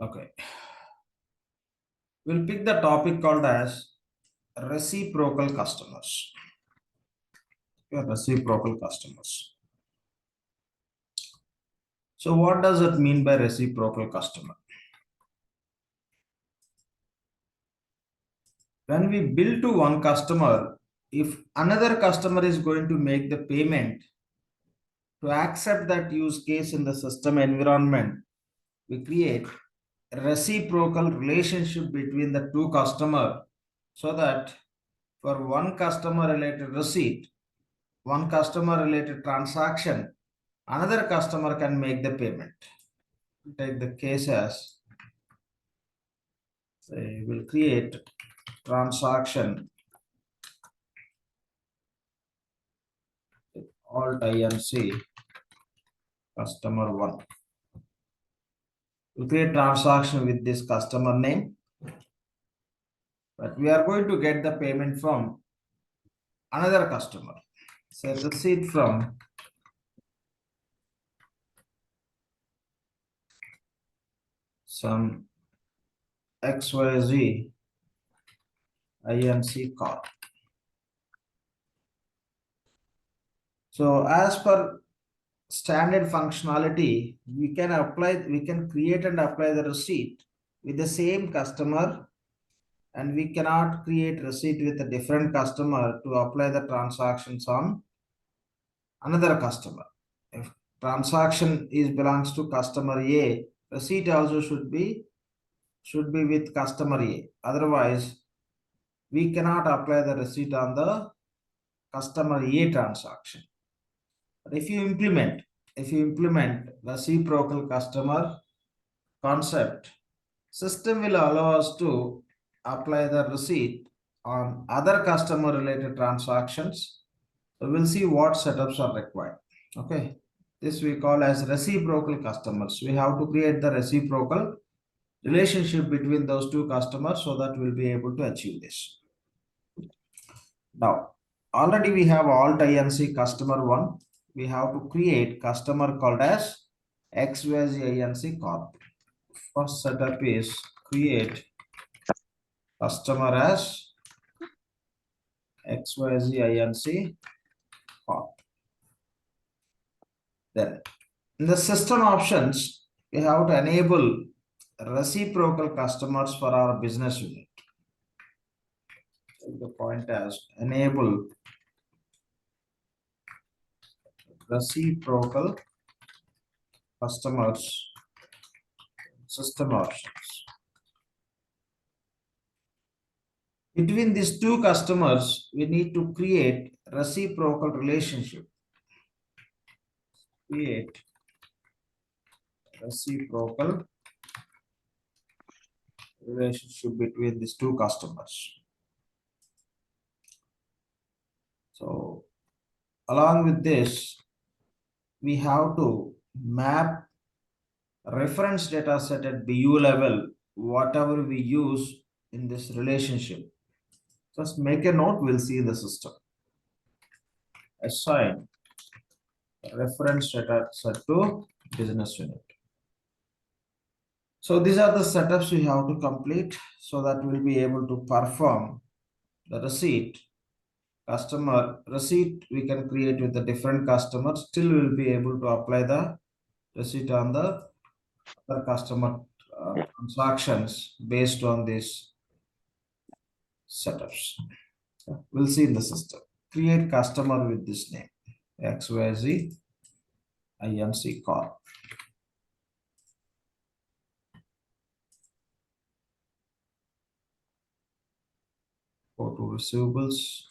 Okay. We'll pick the topic called as reciprocal customers. Okay, reciprocal customers. So what does it mean by reciprocal customer? When we bill to one customer, if another customer is going to make the payment to accept that use case in the system environment, we create a reciprocal relationship between the two customer so that for one customer related receipt, one customer related transaction, another customer can make the payment. Take the case as, say, we'll create transaction alt inc customer one. We'll create transaction with this customer name, but we are going to get the payment from another customer. So receipt from some XYZ INC card. So as per standard functionality, we can create and apply the receipt with the same customer, and we cannot create receipt with a different customer to apply the transactions on another customer. If transaction is belongs to customer A, receipt also should be with customer A. Otherwise, we cannot apply the receipt on the customer A transaction. But if you implement reciprocal customer concept, system will allow us to apply the receipt on other customer related transactions. So we'll see what setups are required. Okay. This we call as reciprocal customers. We have to create the reciprocal relationship between those two customers so that we'll be able to achieve this. Now, already we have alt inc customer one. We have to create customer called as XYZ inc corp. First setup is create customer as XYZ inc corp. Then in the system options, we have to enable reciprocal customers for our business unit. Take the point as enable reciprocal customers system options. Between these two customers, we need to create reciprocal relationship. Create reciprocal relationship between these two customers. So along with this, we have to map reference data set at BU level, whatever we use in this relationship. Just make a note, we'll see in the system. Assign reference data set to business unit. So these are the setups we have to complete so that we'll be able to perform the receipt. Customer receipt we can create with a different customer. Still we'll be able to apply the receipt on the other customer transactions based on these setups. We'll see in the system. Create customer with this name XYZ INC corp. Go to receivables.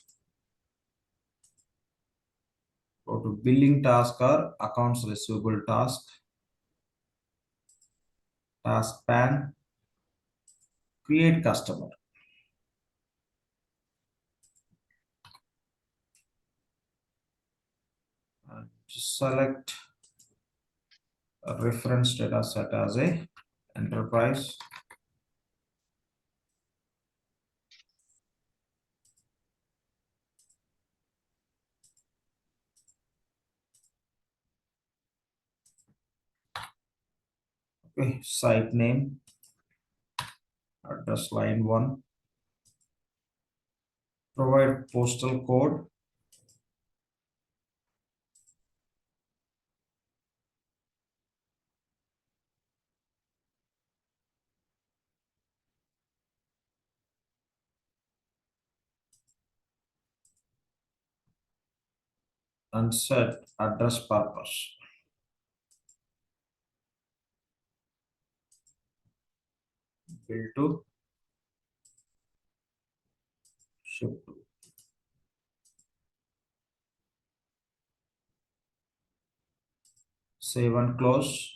Go to billing task or accounts receivable task. Task pan. Create customer. And select a reference data set as a enterprise. Okay, site name. address line 1, provide postal code, and set address purpose. Bill to, ship to. Save and close.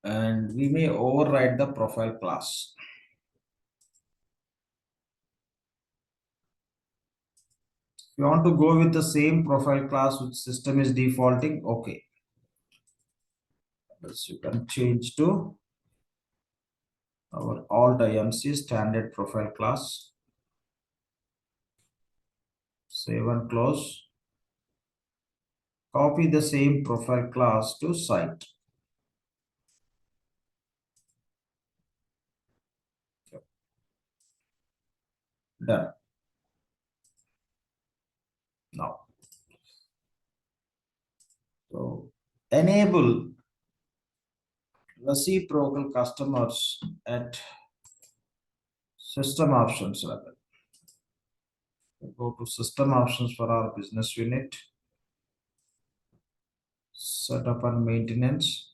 And we may override the profile class. If you want to go with the same profile class which system is defaulting, okay. Else you can change to our alt IMC standard profile class. Save and close. Copy the same profile class to site. Done. Now, so enable reciprocal customers at system options level. Go to system options for our business unit. Setup and maintenance.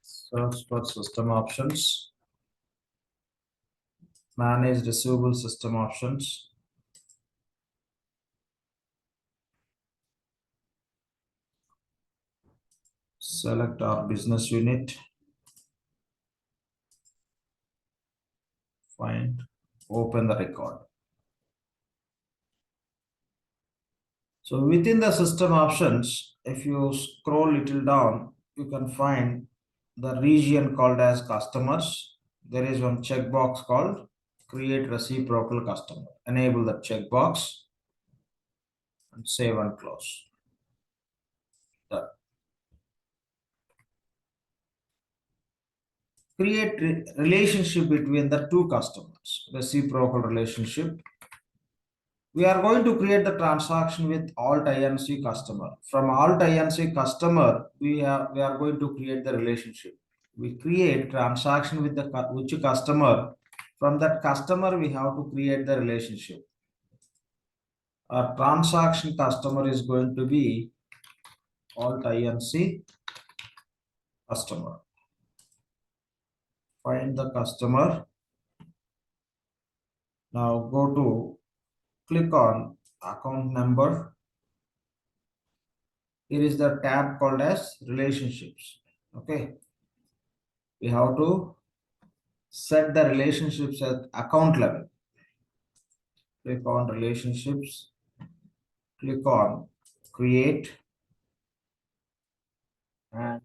Search for system options. Manage receivable system options. Select our business unit. Find, open the record. So within the system options, if you scroll little down, you can find the region called as customers. There is one checkbox called create reciprocal customer. Enable the checkbox and save and close. Done. Create relationship between the two customers, reciprocal relationship. We are going to create the transaction with alt INC customer. From alt INC customer, we are going to create the relationship. We create transaction with the which customer. From that customer, we have to create the relationship. Our transaction customer is going to be alt INC customer. Find the customer. Now go to click on account number. Here is the tab called as relationships. Okay. We have to set the relationships at account level. Click on relationships. Click on create and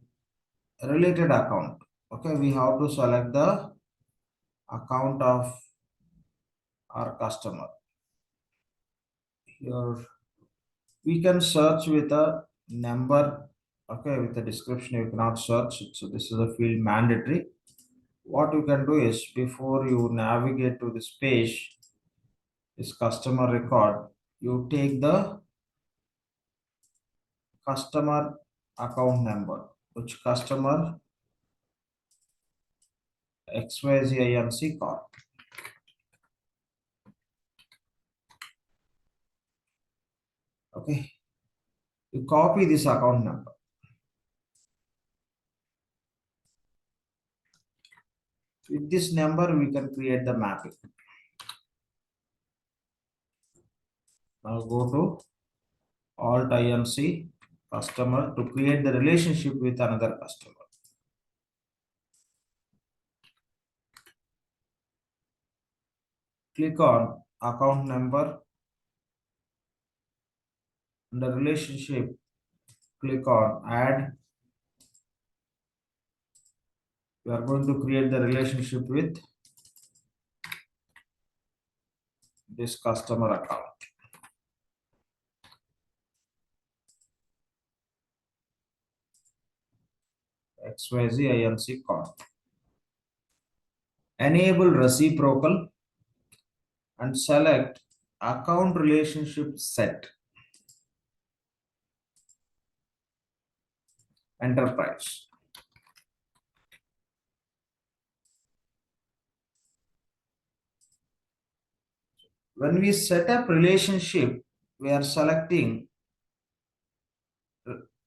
related account. Okay. We have to select the account of our customer. Here we can search with a number. Okay, with the description you cannot search it, so this is a field mandatory. What you can do is before you navigate to this page, this customer record, you take the customer account number, which customer XYZ Corp. Okay, you copy this account number. With this number, we can create the mapping. Now go to alt INC customer to create the relationship with another customer. Click on account number. Under relationship, click on add. We are going to create the relationship with this customer account. XYZ INC code. Enable reciprocal and select account relationship set enterprise. When we set up relationship, we are selecting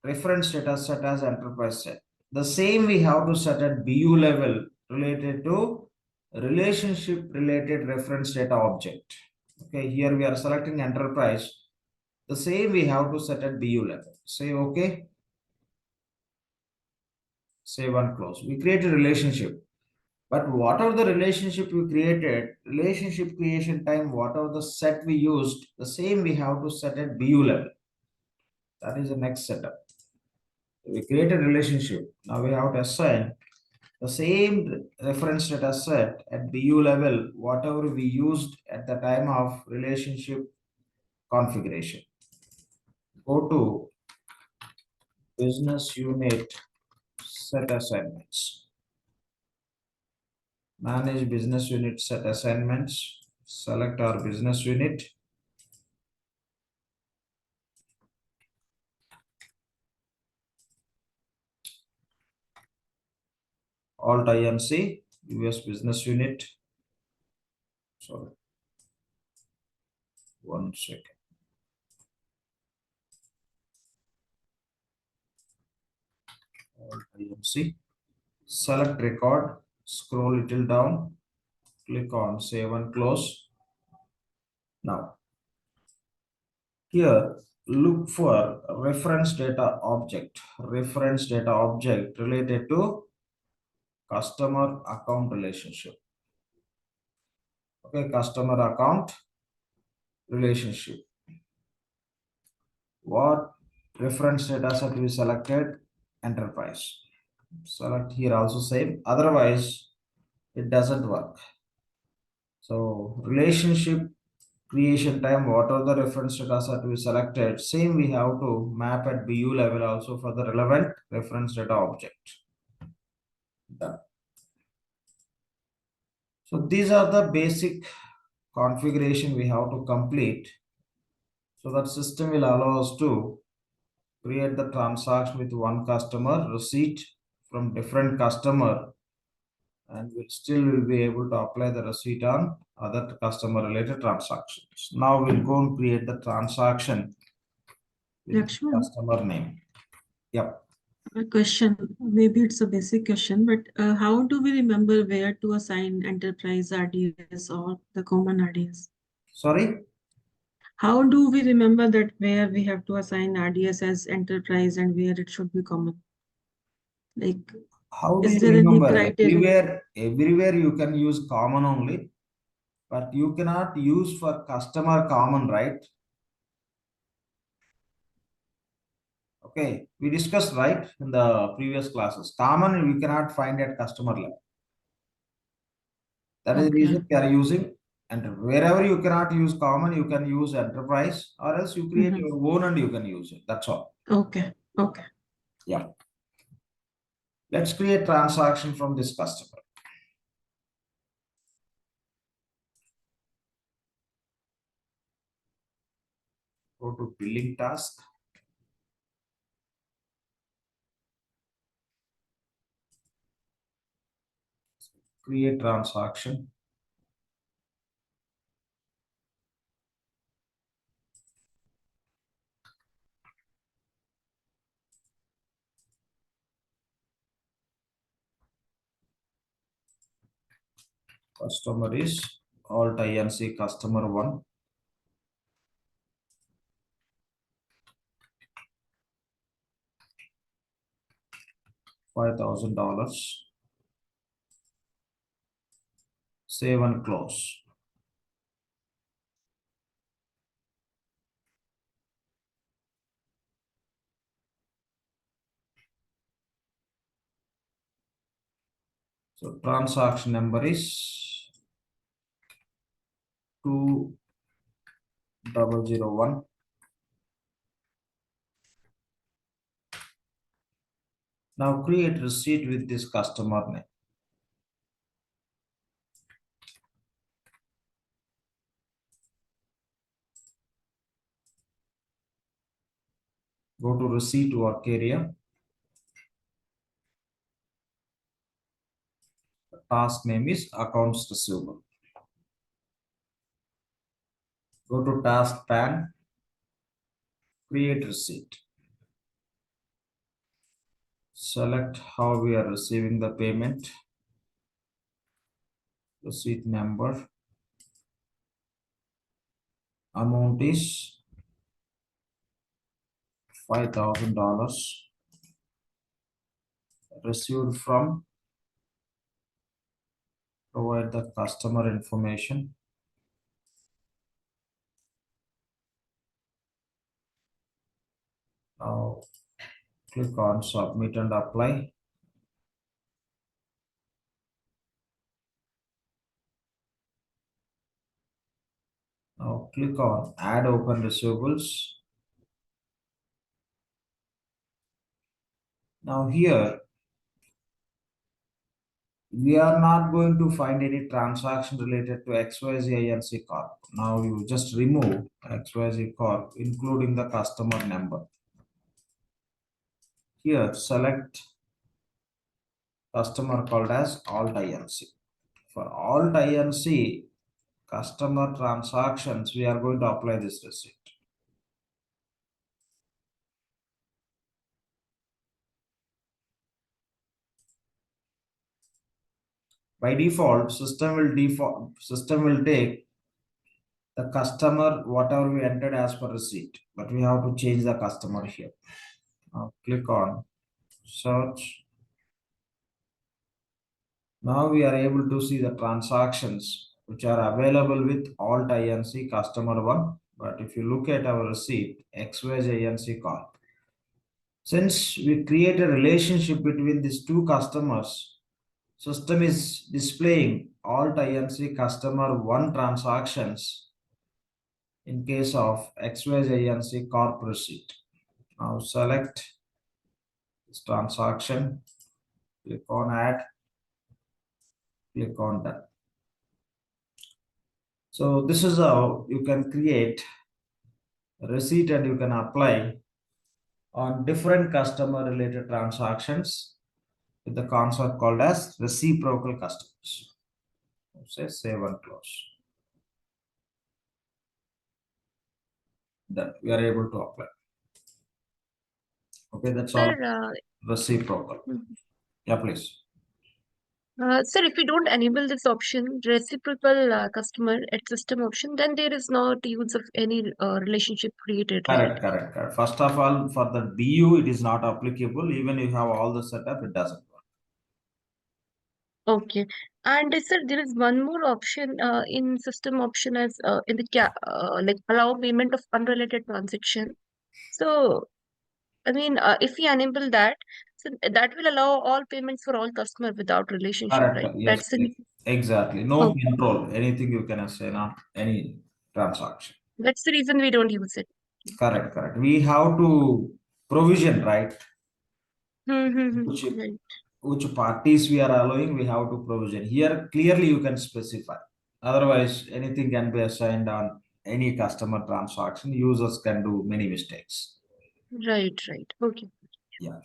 reference data set as enterprise set. The same we have to set at BU level related to relationship related reference data object. Okay, here we are selecting enterprise. The same we have to set at BU level. Say okay. Save and close. We create a relationship. But whatever the relationship we created, relationship creation time, whatever the set we used, the same we have to set at BU level. That is the next setup. We create a relationship. Now we have to assign the same reference data set at BU level, whatever we used at the time of relationship configuration. Go to business unit set assignments. Manage business unit set assignments. Select our business unit. Alt INC, US business unit. Sorry, one second. Alt INC. Select record, scroll little down, click on save and close. Now, here look for reference data object related to customer account relationship. Okay, customer account relationship. What reference data set we selected? Enterprise. Select here also same, otherwise it doesn't work. So relationship creation time, what are the reference data set we selected, same we have to map at BU level also for the relevant reference data object. Done. So these are the basic configuration we have to complete, so that system will allow us to create the transaction with one customer, receipt from different customer, and we still will be able to apply the receipt on other customer related transactions. Now we'll go and create the transaction with Lakshman, customer name. Yep. a question. Maybe it's a basic question, but how do we remember where to assign enterprise RDS or the common RDS? Sorry, How do we remember that where we have to assign RDS as enterprise and where it should be common? Like, how do is you there any remember? criteria? Everywhere you can use common only, but you cannot use for customer common, right? Okay, we discussed right in the previous classes. Common we cannot find at customer level. That is the Okay. reason we are using, and wherever you cannot use common, you can use enterprise, or else you create your own and you can use it. That's all. Okay. Okay. Yeah. Let's create transaction from this customer. Go to billing task. Create transaction. Customer is Alt INC customer 1. $5,000. Save and close. So transaction number is 2 001. Now create receipt with this customer name. Go to receipt work area. Task name is accounts receivable. Go to task pan, create receipt. Select how we are receiving the payment. Receipt number. Amount is $5,000. Received from, provide the customer information. Now click on submit and apply. Now click on add open receivables. Now here we are not going to find any transaction related to XYZ Inc. Corp. Now you just remove XYZ Corp including the customer number. Here select customer called as Alt Inc. For Alt Inc. customer transactions, we are going to apply this receipt. By default, system will take the customer whatever we entered as per receipt, but we have to change the customer here. Now click on search. Now we are able to see the transactions which are available with Alt Inc. customer one. But if you look at our receipt, XYZ Inc. Corp. Since we create a relationship between these two customers, system is displaying Alt Inc. customer one transactions in case of XYZ Inc. Corp receipt. Now select this transaction, click on add, click on done. So this is how you can create a receipt and you can apply on different customer related transactions with the concept called as reciprocal customers. Say save and close. That we are able to apply. Okay, that's all. Sir, Reciprocal. Yeah, please. sir, if we don't enable this option, reciprocal customer at system option, then there is not use of any relationship created, right? Correct. First of all, for the BU, it is not applicable. Even if you have all the setup, it doesn't work. Okay. And sir, there is one more option in system option as in the like allow payment of unrelated transaction. So, I mean, if we enable that, so that will allow all payments for all customer without relationship, Correct. right? Yes, That's the exactly. No okay. control. Anything you can say, not any transaction. That's the reason we don't use it. Correct. We have to provision, right? Which, Right. which parties we are allowing, we have to provision. Here, clearly you can specify. Otherwise, anything can be assigned on any customer transaction. Users can do many mistakes. Right. Okay. Yeah.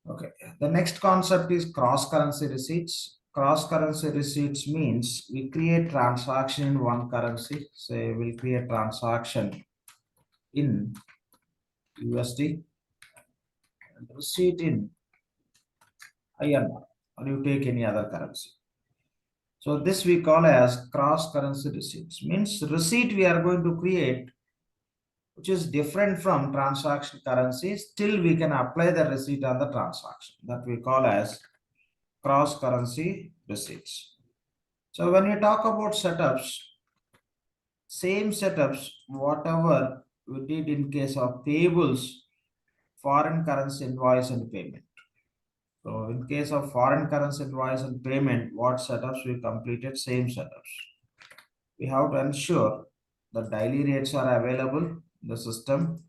Okay. The next concept is cross-currency receipts. Cross-currency receipts means we create transaction in one currency. Say we'll create transaction in USD and receipt in INR, or you take any other currency. So this we call as cross-currency receipts. Means receipt we are going to create which is different from transaction currency. Still we can apply the receipt on the transaction. That we call as cross-currency receipts. So when we talk about setups, same setups, whatever we did in case of payables, foreign currency invoice and payment. So in case of foreign currency invoice and payment, what setups we completed, same setups. we have to ensure the daily rates are available in the system,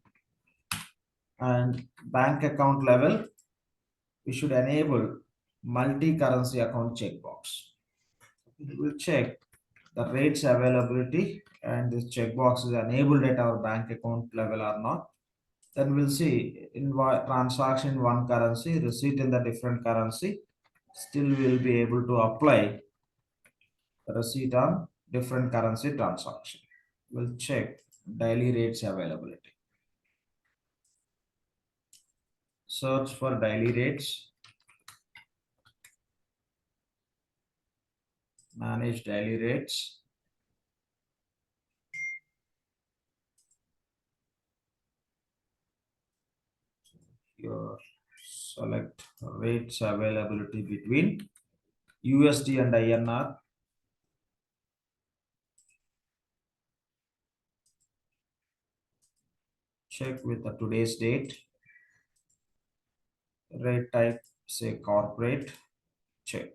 and bank account level, we should enable multi-currency account checkbox. We will check the rates availability and this checkbox is enabled at our bank account level or not. Then we'll see in transaction in one currency, receipt in the different currency. Still we'll be able to apply the receipt on different currency transaction. We'll check daily rates availability. Search for daily rates. Manage daily rates. Here select rates availability between USD and INR. Check with the today's date. Rate type, say corporate. Check.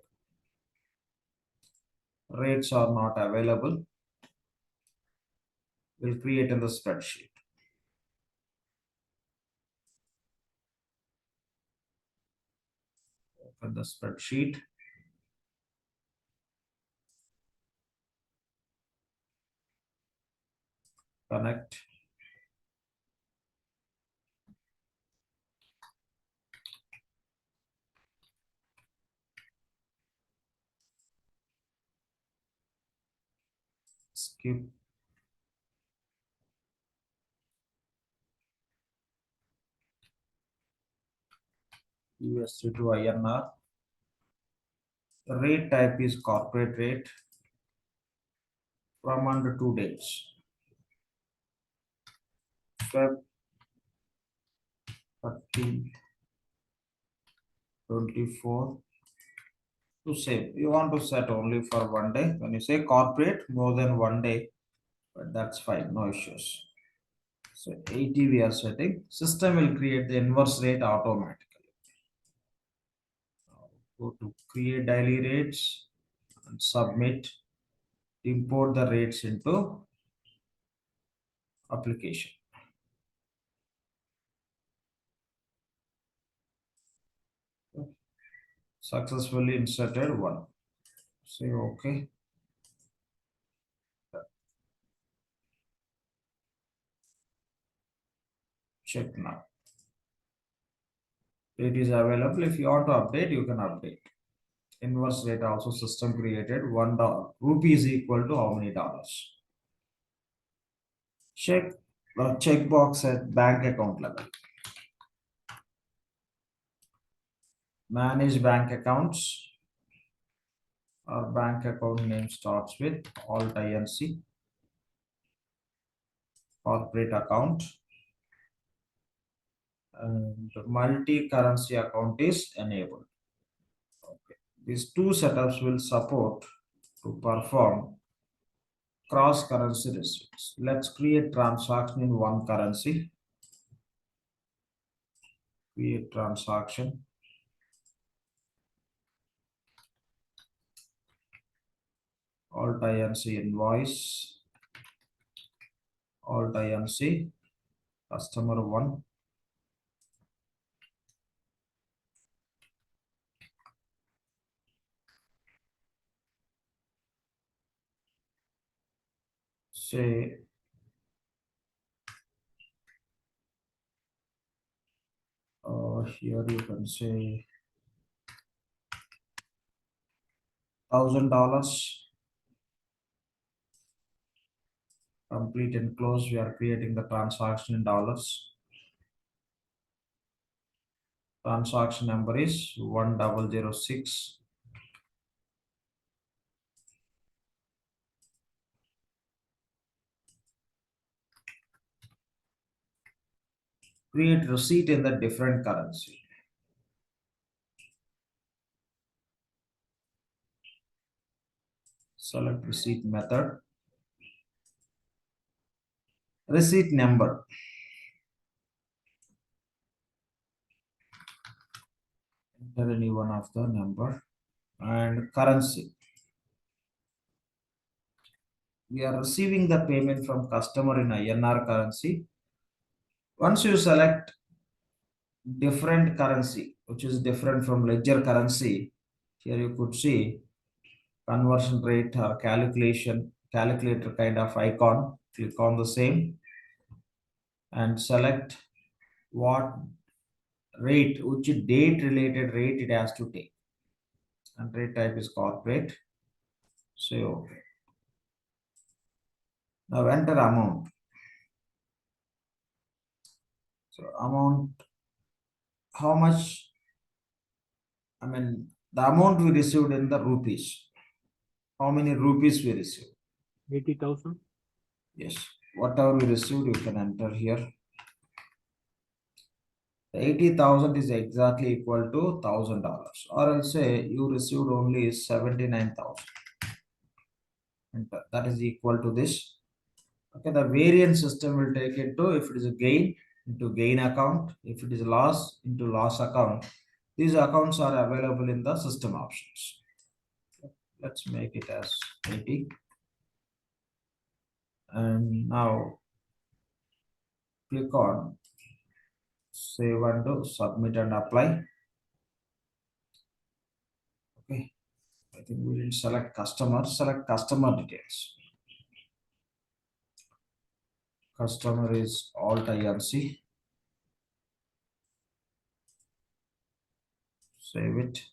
Rates are not available. We'll create in the spreadsheet. Open the spreadsheet. Connect. Skip. USD to INR. The rate type is corporate rate from under 2 dates. Feb 30, 24. To save, you want to set only for 1 day. When you say corporate, more than 1 day, but that's fine, no issues. So 80 we are setting. System will create the inverse rate automatically. Now go to create daily rates and submit. Import the rates into application. Successfully inserted one. Say okay. Check now. It is available. If you want to update, you can update. Inverse rate also system created. $1 rupee is equal to how many dollars? Check the checkbox at bank account level. Manage bank accounts. Our bank account name starts with Alt INC. Corporate account. And multi-currency account is enabled. Okay. These two setups will support to perform cross-currency receipts. Let's create transaction in one currency. Create transaction. Alt INC invoice. Alt INC customer 1. Say here you can say $1,000. Complete and close. We are creating the transaction in dollars. Transaction number is 1006. Create receipt in the different currency. Select receipt method. Receipt number. Enter any one of the number and currency. we are receiving the payment from customer in INR currency. Once you select different currency, which is different from ledger currency, here you could see conversion rate or calculator kind of icon. Click on the same and select what rate, which date related rate it has to take. And rate type is corporate. Say okay. Now enter amount. So amount, how much, the amount we received in the rupees. How many rupees we received? 80,000. Yes, whatever we received, you can enter here. The 80,000 is exactly equal to $1,000, or I'll say you received only 79,000. Enter. That is equal to this. Okay, the variance system will take into, if it is a gain, into gain account, if it is loss, into loss account. These accounts are available in the system options. Let's make it as 80. And now click on save and do, submit and apply. Okay, I think we will select customer details. Customer is Alt INC. Save it.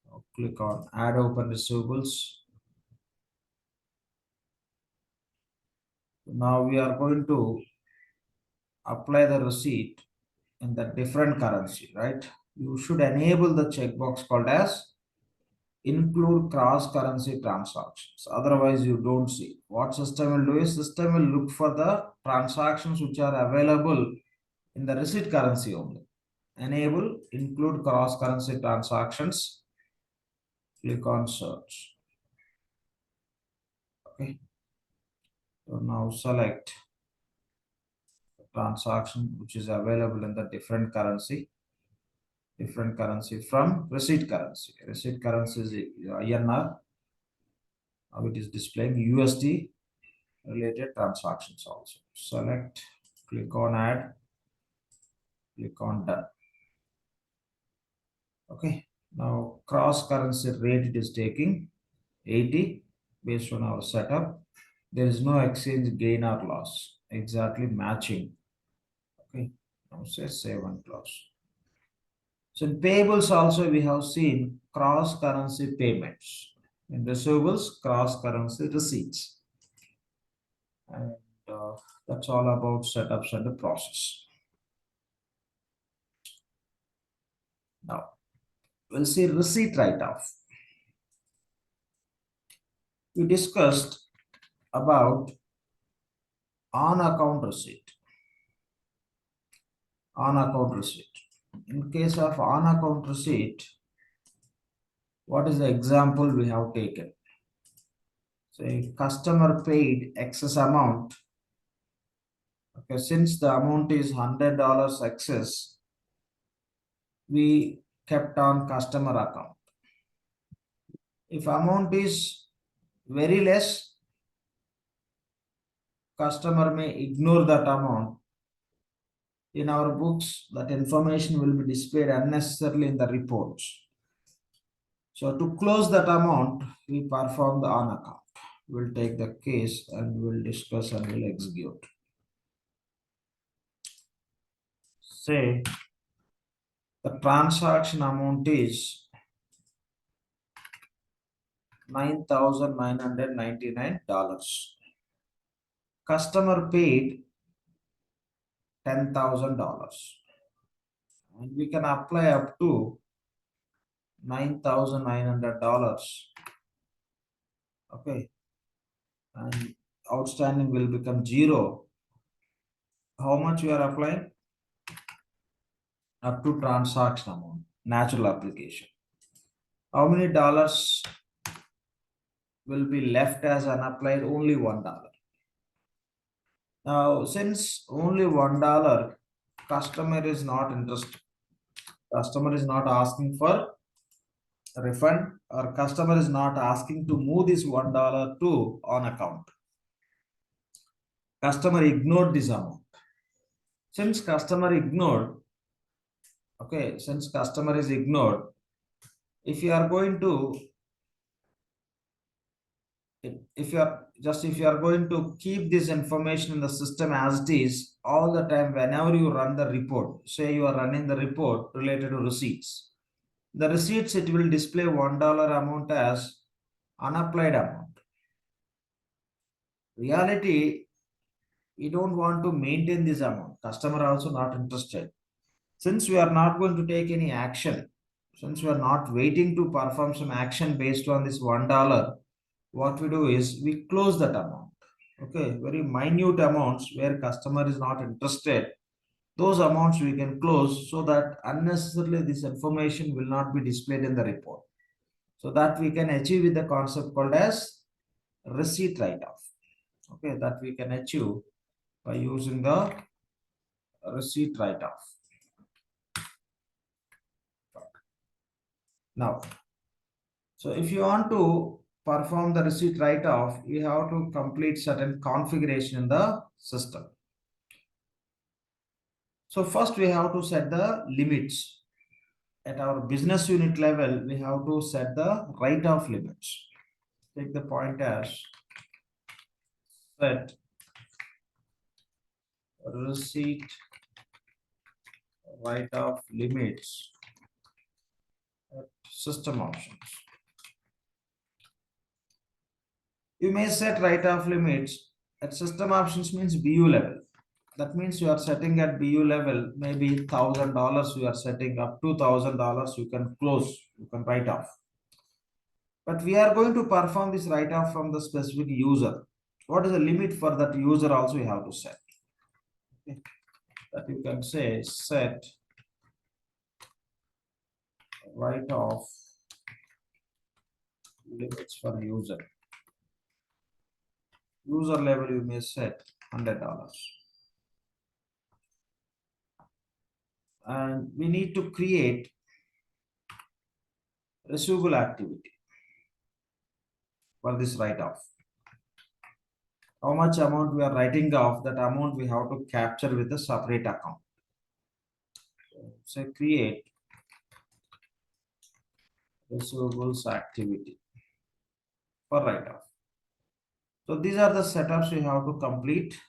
Now click on add open receivables. Now we are going to apply the receipt in the different currency, right? You should enable the checkbox called as include cross currency transactions. Otherwise, you don't see. What system will do is system will look for the transactions which are available in the receipt currency only. Enable include cross currency transactions. Click on search. Okay. So now select the transaction which is available in the different currency from receipt currency. Receipt currency is INR. Now it is displaying USD related transactions also. Select, click on add, click on done. Okay, now cross currency rate it is taking 80 based on our setup. There is no exchange gain or loss, exactly matching. Okay, now say save and close. So in payables also we have seen cross currency payments. In receivables, cross currency receipts. And that's all about setups and the process. Now we'll see receipt write-off. We discussed about on account receipt. On account receipt. In case of on account receipt, what is the example we have taken? Say customer paid excess amount. Okay, since the amount is $100 excess, we kept on customer account. If amount is very less, customer may ignore that amount. In our books, that information will be displayed unnecessarily in the reports. So to close that amount, we perform the on account. We'll take the case and we'll discuss and we'll execute. Say the transaction amount is $9,999. Customer paid $10,000. And we can apply up to $9,900. Okay. And outstanding will become zero. How much we are applying? Up to transaction amount, natural application. How many dollars will be left as unapplied? Only $1. Now, since only $1, customer is not interested. Customer is not asking for refund, or customer is not asking to move this $1 to on account. Customer ignored this amount. Since customer ignored, okay, since customer is ignored, if you are going to, if you are going to keep this information in the system as it is all the time, whenever you run the report, say you are running the report related to receipts, the receipts, it will display $1 amount as unapplied amount. Reality, we don't want to maintain this amount. Customer also not interested. Since we are not going to take any action, since we are not waiting to perform some action based on this $1, what we do is we close that amount. Okay, very minute amounts where customer is not interested, those amounts we can close so that unnecessarily this information will not be displayed in the report. So that we can achieve with the concept called as receipt write-off. Okay, that we can achieve by using the receipt write-off. Now, so if you want to perform the receipt write-off, you have to complete certain configuration in the system. So first we have to set the limits. At our business unit level, we have to set the write-off limits. Take the point as set receipt write-off limits at system options. You may set write-off limits at system options means BU level. That means you are setting at BU level, maybe $1,000 you are setting, up to $1,000 you can close, you can write off. But we are going to perform this write off from the specific user. What is the limit for that user also you have to set. Okay. That you can say set write off limits for user. User level you may set $100. And we need to create receivable activity for this write off. How much amount we are writing off, that amount we have to capture with a separate account. So create receivables activity for write off. So these are the setups we have to complete.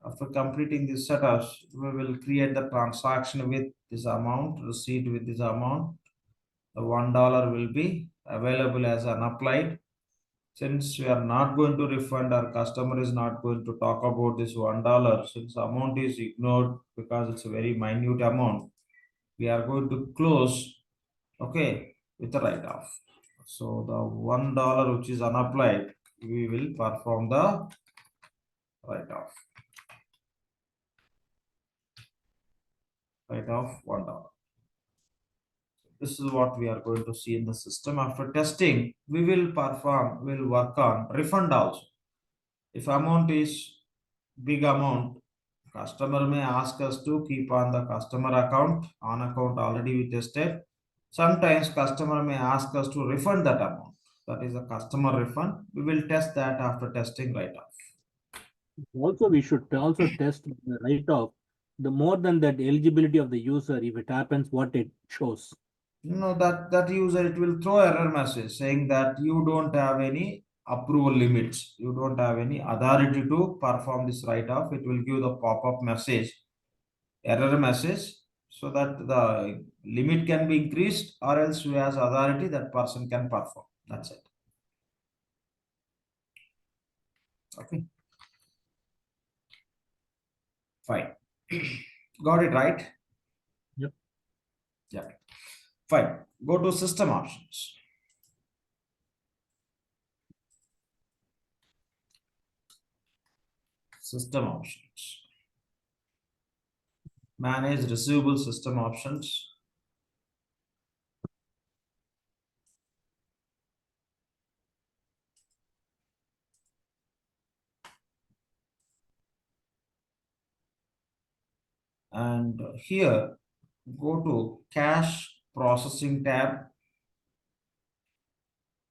After completing these setups, we will create the transaction with this amount, receipt with this amount. The $1 will be available as unapplied. Since we are not going to refund, our customer is not going to talk about this $1, since amount is ignored because it's a very minute amount, we are going to close, okay, with the write-off. So the $1 which is unapplied, we will perform the write-off. Write-off $1. This is what we are going to see in the system. After testing, we will work on refund also. If amount is big amount, customer may ask us to keep on the customer account. On account already we tested. Sometimes customer may ask us to refund that amount. That is a customer refund. We will test that after testing write-off. Also, we should also test the write-off, the more than that eligibility of the user, if it happens, what it shows. That user, it will throw error message saying that you don't have any approval limits, you don't have any authority to perform this write-off. It will give the pop-up message, error message, so that the limit can be increased, or else who has authority, that person can perform. That's it. Okay, fine. Got it right? Yep. Yeah, fine. Go to system options. System options. Manage receivable system options. And here go to cash processing tab.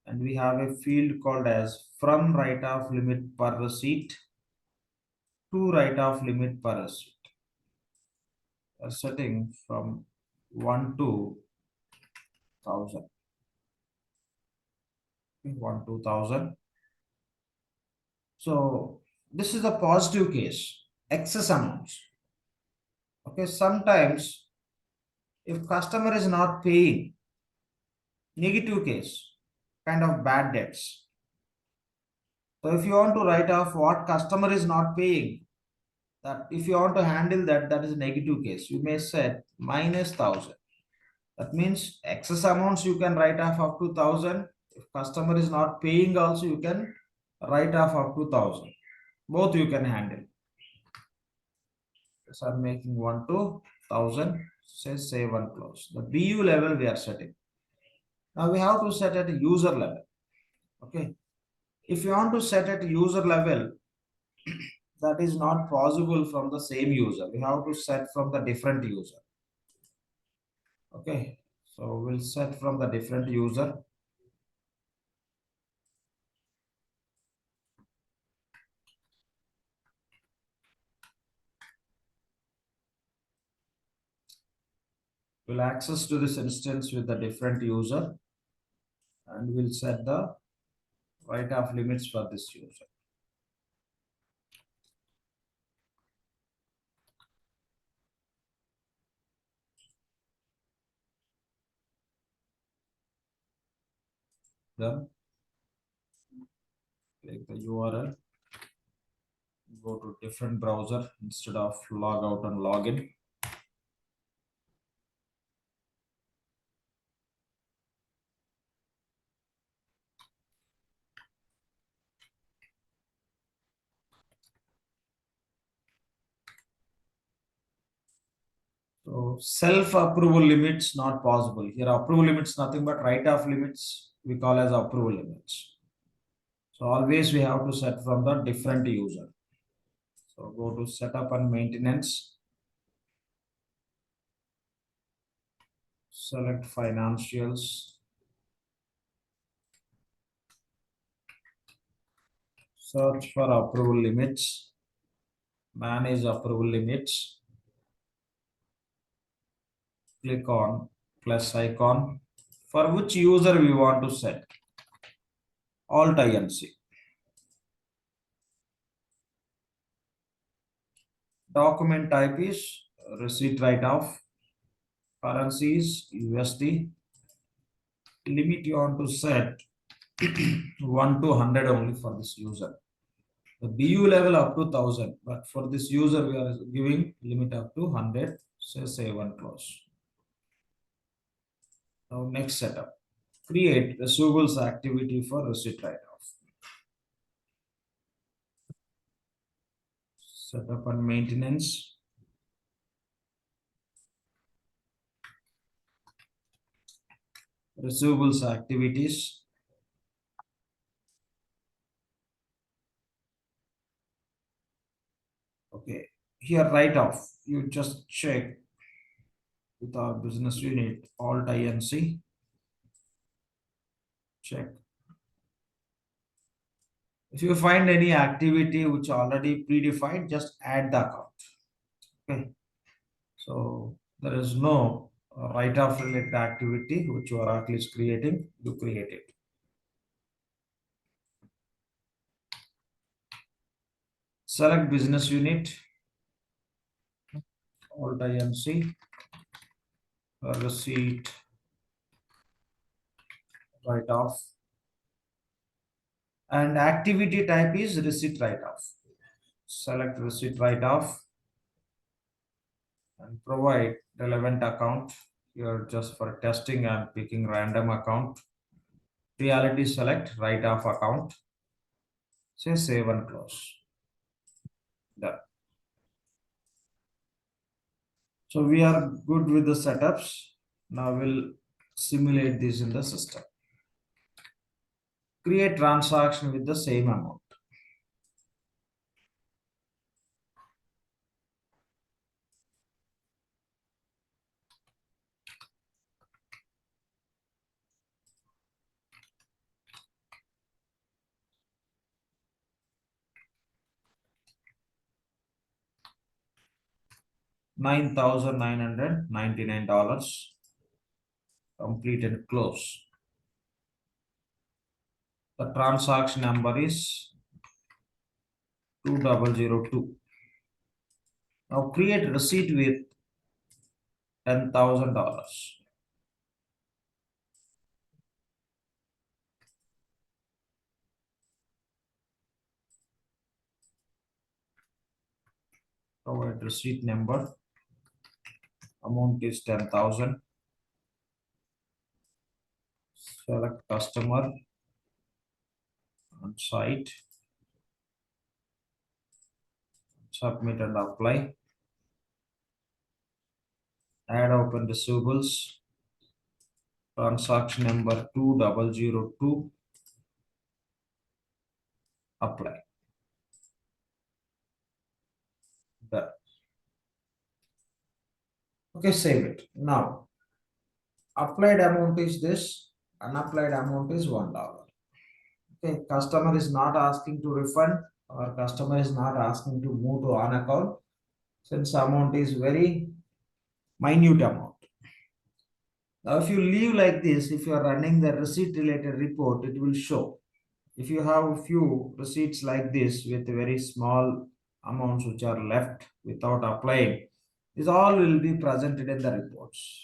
and we have a field called as from write-off limit per receipt to write-off limit per receipt. A setting from 1 to 1000. 1 to 1000. So this is a positive case, excess amounts. Okay, sometimes if customer is not paying, negative case, kind of bad debts. So if you want to write off what customer is not paying, that if you want to handle that, that is a negative case. You may set minus 1000. That means excess amounts you can write off up to 1000. If customer is not paying also, you can write off up to 1000. Both you can handle. So I'm making 1 to 1000. Say save and close. The BU level we are setting. Now we have to set at a user level. Okay. If you want to set at user level, that is not possible from the same user. We have to set from the different user. Okay. So we'll set from the different user. We'll access to this instance with the different user, and we'll set the write-off limits for this user. Then click the URL, go to different browser instead of log out and log in. So self-approval limits not possible. Here approval limits nothing but write-off limits we call as approval limits. So always we have to set from the different user. So go to setup and maintenance. Select financials. Search for approval limits. Manage approval limits. Click on plus icon. For which user we want to set? Alt INC. Document type is receipt write-off. Currency is USD. Limit you want to set 1 to 100 only for this user. The BU level up to 1000, but for this user we are giving limit up to 100. Say save and close. Now next setup. Create receivables activity for receipt write-off. Setup and maintenance. Receivables activities. Okay, here write-off. You just check with our business unit, Alt INC. Check. If you find any activity which already predefined, just add the account. Okay. So there is no write-off related activity which Oracle is creating. You create it. Select business unit. Alt INC. Receipt write-off. And activity type is receipt write-off. Select receipt write-off and provide relevant account. Here just for testing I'm picking random account. Reality select write-off account. Say save and close. Done. So we are good with the setups. Now we'll simulate this in the system. Create transaction with the same amount. $9,999. Complete and close. The transaction number is 2002. Now create receipt with $10,000. Provide receipt number. Amount is 10,000. Select customer on site. Submit and apply. Add open receivables. Transaction number 2002. Apply. Done. Okay, save it. Now, applied amount is this, unapplied amount is $1. Okay, customer is not asking to refund, or customer is not asking to move to on account, since amount is very minute amount. Now, if you leave like this, if you are running the receipt related report, it will show. If you have a few receipts like this with very small amounts which are left without applying, this all will be presented in the reports.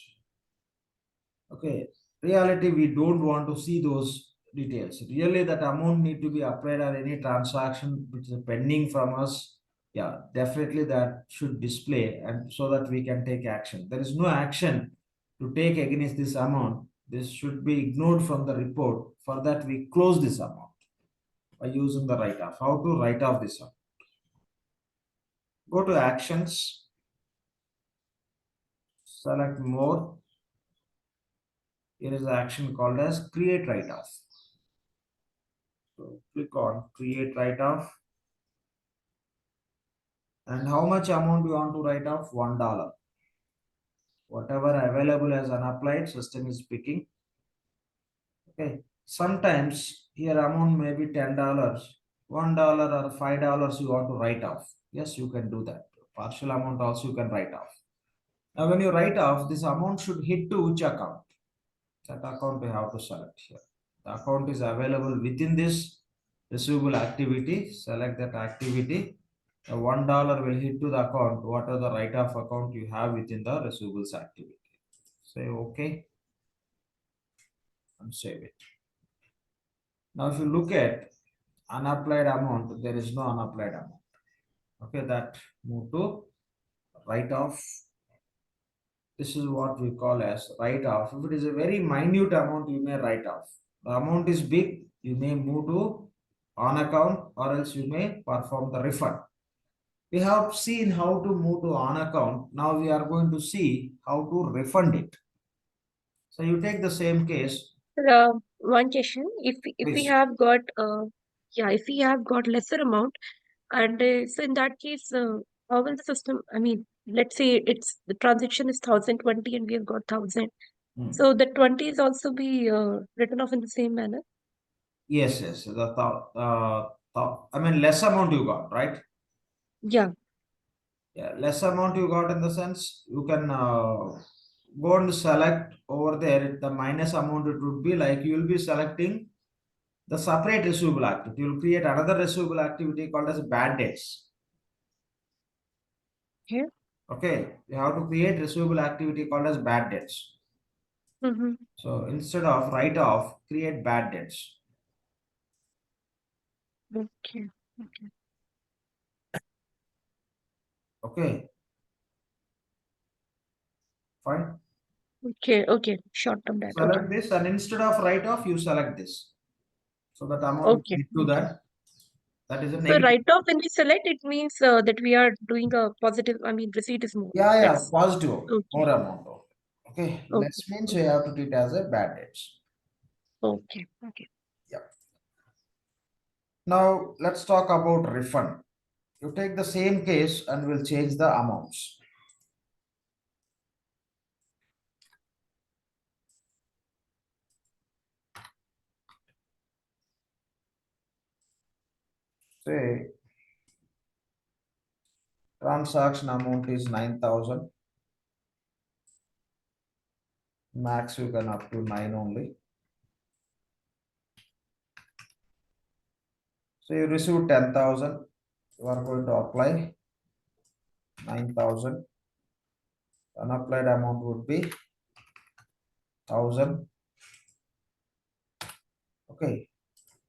Okay, reality, we don't want to see those details. Really, that amount need to be applied on any transaction which is pending from us. Yeah, definitely that should display, and so that we can take action. There is no action to take against this amount. This should be ignored from the report. For that, we close this amount by using the write-off. How to write off this amount? Go to actions, select more. Here is the action called as create write-off. So click on create write-off. And how much amount you want to write off? $1. Whatever available as unapplied, system is picking. Okay. Sometimes here amount may be $10, $1 or $5 you want to write off. Yes, you can do that. Partial amount also you can write off. Now when you write off, this amount should hit to which account? That account we have to select here. The account is available within this receivable activity. Select that activity. The $1 will hit to the account, what are the write-off account you have within the receivables activity. Say OK and save it. Now if you look at unapplied amount, there is no unapplied amount. Okay, that move to write-off. This is what we call as write-off. If it is a very minute amount, you may write off. The amount is big, you may move to on account, or else you may perform the refund. We have seen how to move to on account. Now we are going to see how to refund it. So you take the same case. One question, if we Please. have got if we have got lesser amount, and so in that case, how will the system, I mean, let's say it's the transaction is 1020 and we have got 1000, so the 20 is also be written off in the same manner? Yes, yes. I mean, less amount you got, right? Yeah. Yeah, less amount you got in the sense you can go and select over there. The minus amount it would be like you will be selecting the separate receivable activity. You will create another receivable activity called as bad debts. Here. Okay, you have to create receivable activity called as bad debts. Mm-hmm. So instead of write off, create bad debts. Okay. Okay. Okay, fine. Okay. Okay. Short term that. Okay. Select this, and instead of write off, you select this. So that amount Okay. hit to Okay. that. That is a So negative. write off when we select, it means that we are doing a positive. I mean, receipt is more. Yeah, yeah, Less. positive, Okay. more amount of. Okay, Okay. less means you have to treat as a bad debts. Okay. Okay. Yeah. Now let's talk about refund. You take the same case and we'll change the amounts. Say Transaction amount is 9,000. Max you can up to 9 only. So you receive 10,000. You are going to apply 9,000. Unapplied amount would be 1,000. Okay.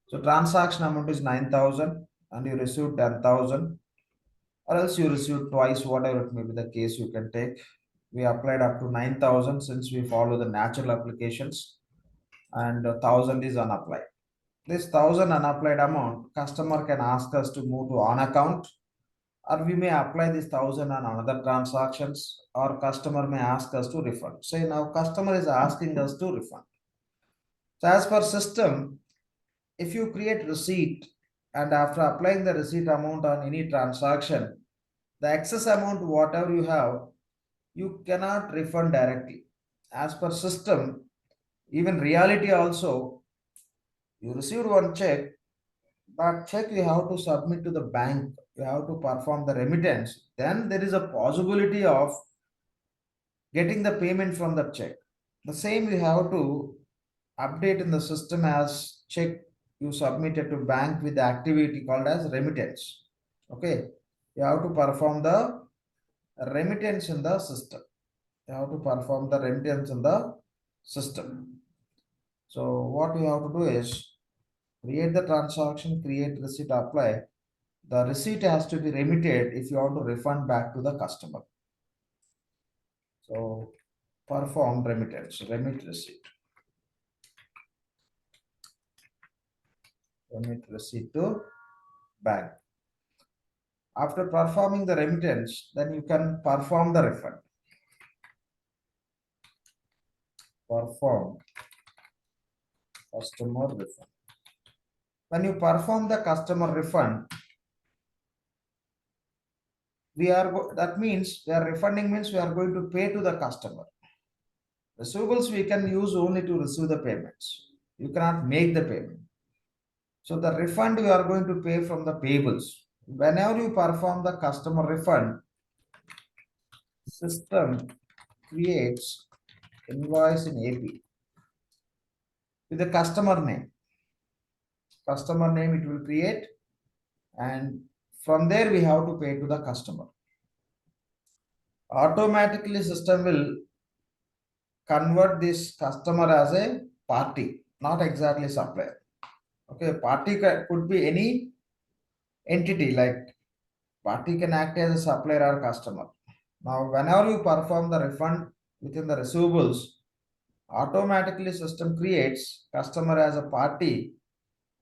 So transaction amount is 9,000 and you receive 10,000, or else you receive twice, whatever it may be the case you can take. We applied up to 9,000 since we follow the natural applications, and 1,000 is unapplied. This 1,000 unapplied amount, customer can ask us to move to on account, or we may apply this 1,000 on another transactions, or customer may ask us to refund. Say now customer is asking us to refund. So as per system, if you create receipt and after applying the receipt amount on any transaction, the excess amount whatever you have, you cannot refund directly. As per system, even reality also, you received one check, but check you have to submit to the bank, you have to perform the remittance, then there is a possibility of getting the payment from the check. The same you have to update in the system as check you submitted to bank with the activity called as remittance. Okay, you have to perform the remittance in the system. You have to perform the remittance in the system. So what we have to do is create the transaction, create receipt, apply. The receipt has to be remitted if you want to refund back to the customer. So perform remittance, remit receipt. Remit receipt to bank. After performing the remittance, then you can perform the refund. Perform customer refund. When you perform the customer refund, that means we are refunding means we are going to pay to the customer. Receivables we can use only to receive the payments. You cannot make the payment. So the refund you are going to pay from the payables. Whenever you perform the customer refund, system creates invoice in AP with the customer name. Customer name it will create, and from there we have to pay to the customer. Automatically system will convert this customer as a party, not exactly supplier. Okay, party could be any entity, like party can act as a supplier or customer. Now, whenever you perform the refund within the receivables, automatically system creates customer as a party,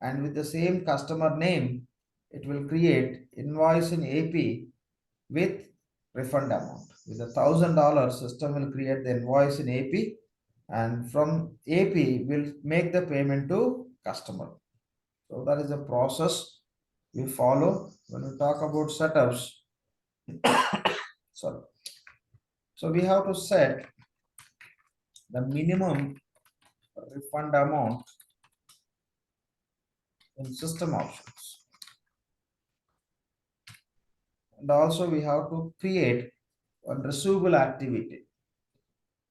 and with the same customer name, it will create invoice in AP with refund amount. With $1,000, system will create the invoice in AP, and from AP will make the payment to customer. So that is the process we follow when we talk about setups. Sorry. So we have to set the minimum refund amount in system options. And also we have to create a receivable activity.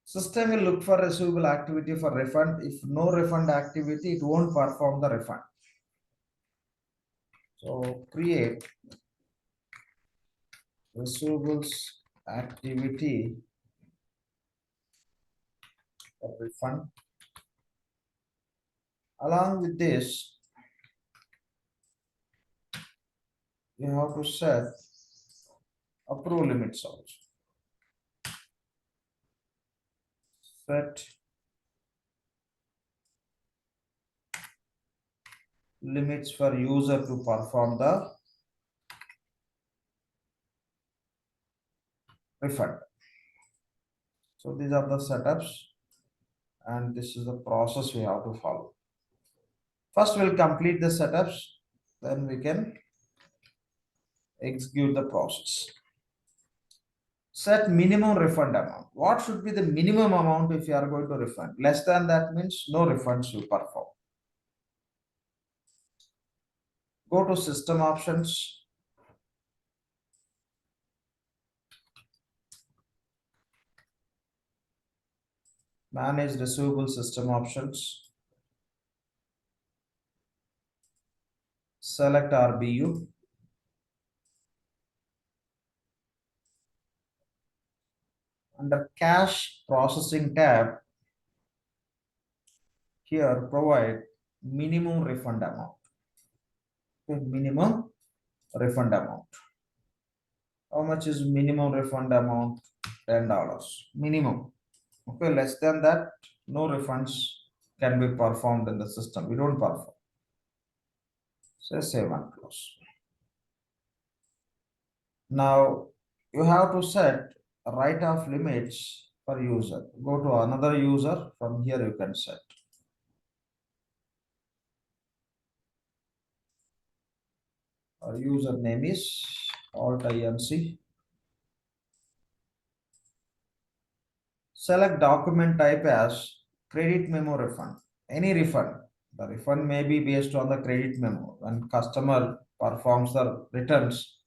System will look for receivable activity for refund. If no refund activity, it won't perform the refund. So create receivables activity for refund. Along with this, you have to set approve limits also. Set limits for user to perform the refund. So these are the setups, and this is the process we have to follow. First we'll complete the setups, then we can execute the process. Set minimum refund amount. What should be the minimum amount if you are going to refund? Less than that means no refunds you perform. Go to system options. Manage receivable system options. Select RBU. Under cash processing tab, here provide minimum refund amount. Okay, minimum refund amount. How much is minimum refund amount? $10 minimum. Okay, less than that, no refunds can be performed in the system. We don't perform. So save and close. Now you have to set write-off limits per user. Go to another user. From here you can set. Our username is Alt-INC. Select document type as credit memo refund. Any refund. The refund may be based on the credit memo. When customer performs the returns,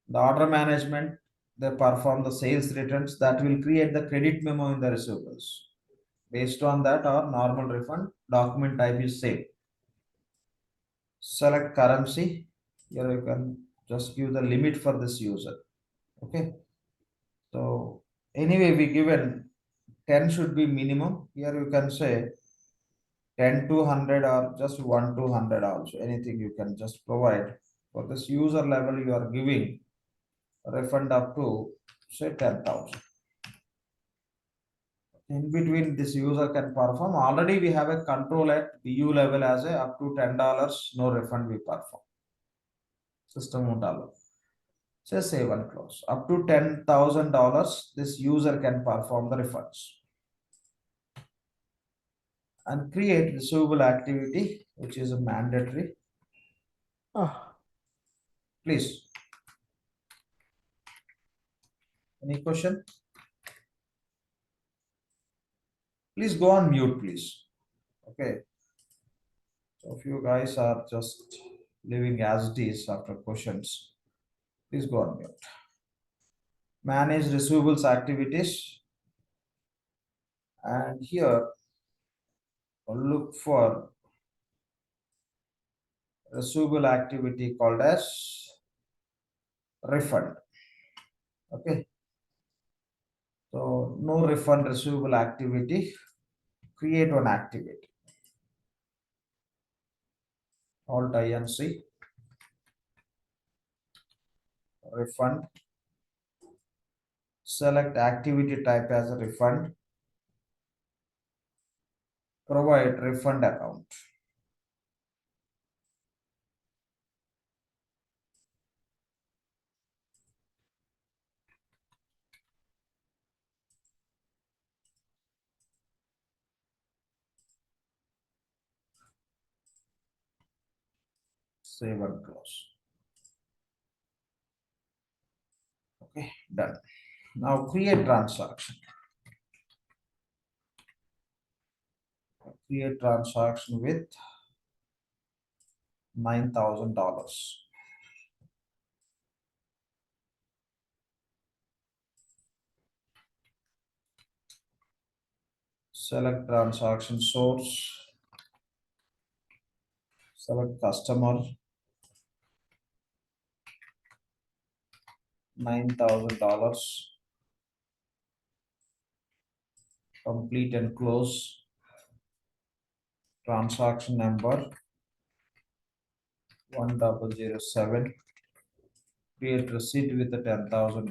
the order management, they perform the sales returns, that will create the credit memo in the receivables. Based on that, our normal refund document type is same. Select currency. Here you can just give the limit for this user. Okay. So anyway, we given 10 should be minimum. Here you can say 10 to 100 or just 1 to 100 also. Anything you can just provide. For this user level, you are giving refund up to say 10,000. In between, this user can perform. Already we have a control at BU level as a up to $10, no refund we perform. System won't allow. Say save and close. Up to $10,000, this user can perform the refunds. And create receivable activity, which is a mandatory. Please. Any question? Please go on mute, please. Okay. So if you guys are just leaving as it is after questions, please go on mute. Manage receivables activities. And here, look for receivable activity called as refund. Okay. So no refund receivable activity. Create one activity. Alt-INC. Refund. Select activity type as a refund. Provide refund account. Save and close. Okay, done. Now create transaction. Create transaction with $9,000. Select transaction source. Select customer. $9,000. Complete and close. Transaction number 1007. Create receipt with the $10,000.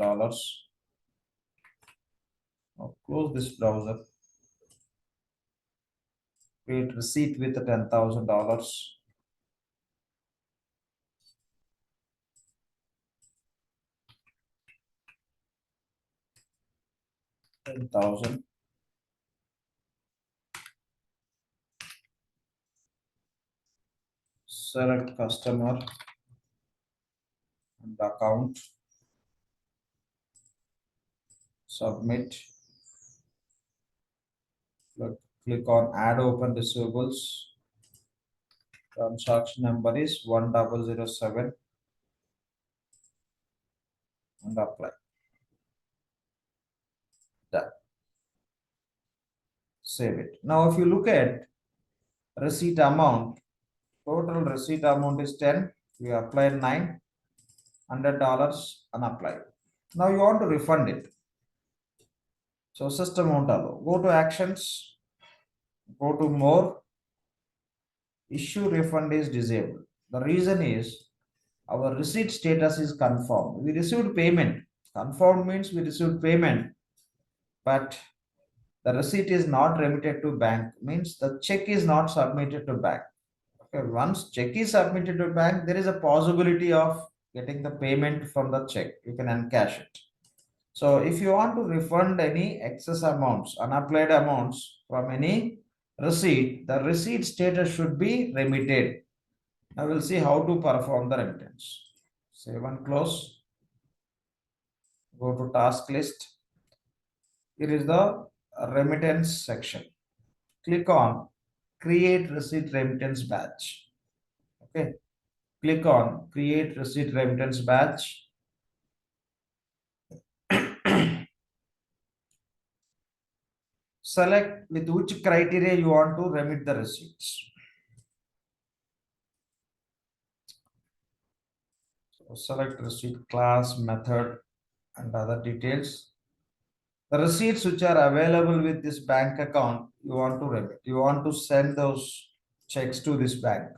Now close this browser. Create receipt with the $10,000. 10,000. Select customer and account. Submit. Click on add open receivables. Transaction number is 1007 and apply. Done. Save it. Now, if you look at receipt amount, total receipt amount is 10. We applied $900 and apply. Now you want to refund it. So system won't allow. Go to actions, go to more, issue refund is disabled. The reason is our receipt status is confirmed. We received payment. Confirmed means we received payment, but the receipt is not remitted to bank, means the check is not submitted to bank. Okay, once check is submitted to bank, there is a possibility of getting the payment from the check. You can encash it. So if you want to refund any excess amounts, unapplied amounts from any receipt, the receipt status should be remitted. Now we'll see how to perform the remittance. Save and close. Go to task list. Here is the remittance section. Click on create receipt remittance batch. Okay. Click on create receipt remittance batch. Select with which criteria you want to remit the receipts. So select receipt class, method, and other details. The receipts which are available with this bank account, you want to remit. You want to send those checks to this bank.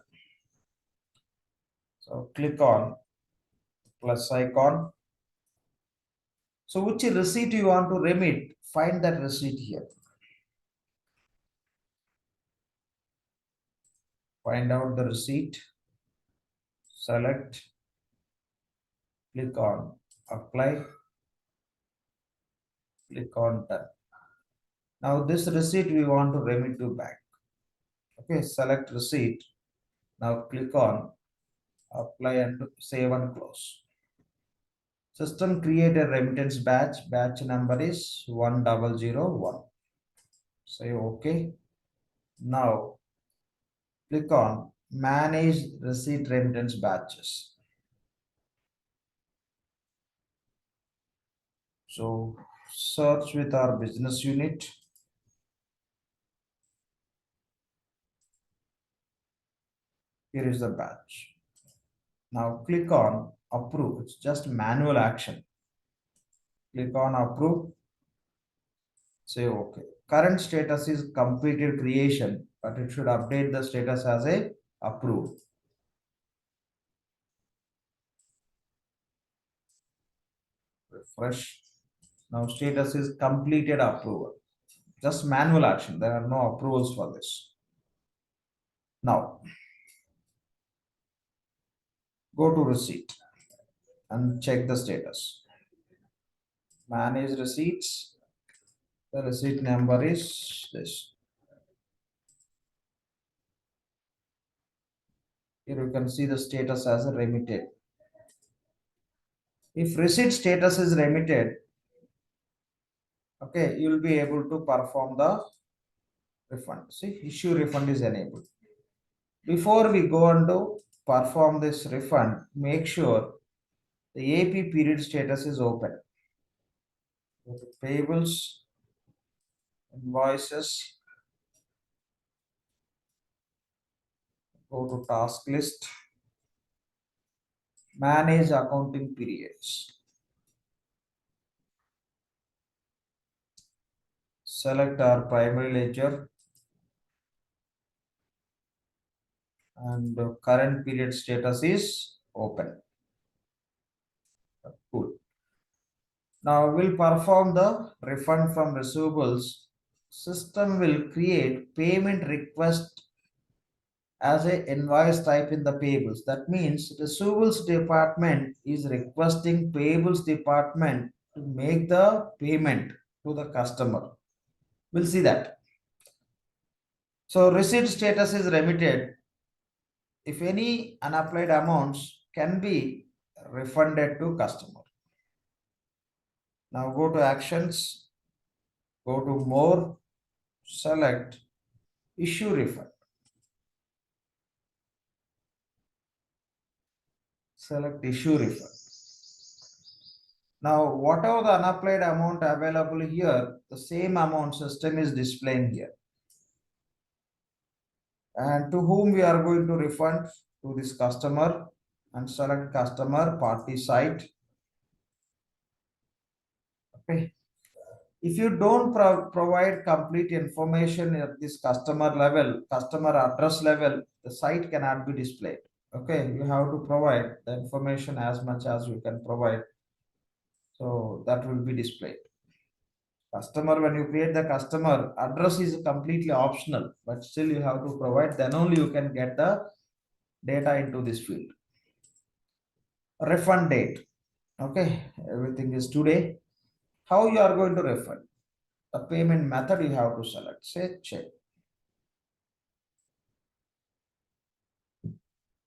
So click on plus icon. So which receipt you want to remit, find that receipt here. Find out the receipt. Select. Click on apply. Click on done. Now this receipt we want to remit to bank. Okay, select receipt. Now click on apply and save and close. System create a remittance batch. Batch number is 1001. Say OK. Now click on manage receipt remittance batches. So search with our business unit. Here is the batch. Now click on approve. It's just manual action. Click on approve. Say OK. Current status is completed creation, but it should update the status as a approved. Refresh. Now status is completed approval. Just manual action. There are no approvals for this. Now go to receipt and check the status. Manage receipts. The receipt number is this. Here you can see the status as a remitted. If receipt status is remitted, okay, you will be able to perform the refund. See, issue refund is enabled. Before we go on to perform this refund, make sure the AP period status is open. Go to payables, invoices, go to task list, manage accounting periods. Select our primary ledger and the current period status is open. Cool. Now we'll perform the refund from receivables. System will create payment request as a invoice type in the payables. That means receivables department is requesting payables department to make the payment to the customer. We'll see that. So receipt status is remitted. If any unapplied amounts can be refunded to customer. Now go to actions, go to more, select issue refund. Select issue refund. Now whatever the unapplied amount available here, the same amount system is displaying here. And to whom we are going to refund? To this customer, and select customer party site. Okay. If you don't provide complete information at this customer level, customer address level, the site cannot be displayed. Okay, you have to provide the information as much as you can provide. So that will be displayed. Customer, when you create the customer address is completely optional, but still you have to provide, then only you can get the data into this field. Refund date. Okay, everything is today. How you are going to refund? The payment method you have to select. Say check.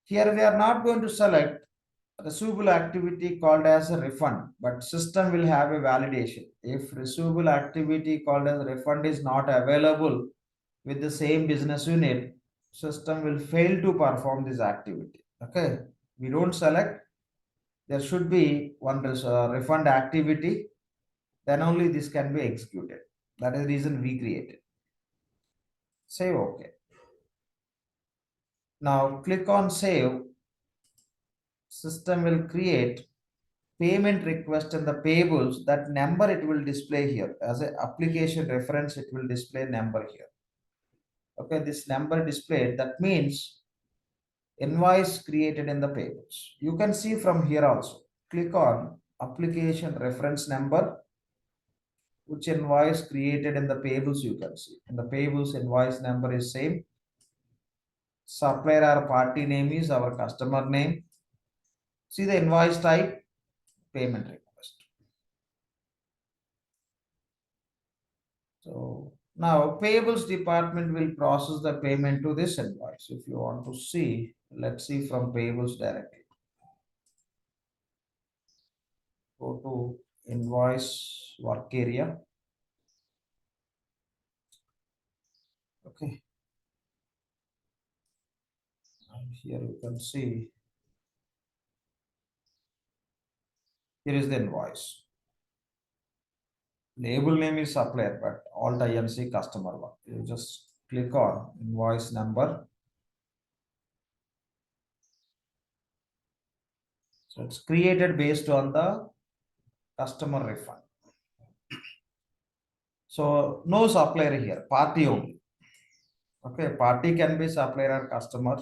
Here we are not going to select receivable activity called as a refund, but system will have a validation. If receivable activity called as refund is not available with the same business unit, system will fail to perform this activity. Okay, we don't select. There should be one refund activity, then only this can be executed. That is the reason we created. Say okay. Now click on save. System will create payment request in the payables. That number it will display here as a application reference. It will display number here. Okay, this number displayed, that means invoice created in the payables. You can see from here also. Click on application reference number, which invoice created in the payables you can see. In the payables, invoice number is same. Supplier or party name is our customer name. See the invoice type, payment request. So now payables department will process the payment to this invoice. If you want to see, let's see from payables directly. Go to invoice work area. Okay. And here you can see, here is the invoice. Label name is supplier, but alt INC customer one. You just click on invoice number. So it's created based on the customer refund. So no supplier here, party only. Okay, party can be supplier or customer.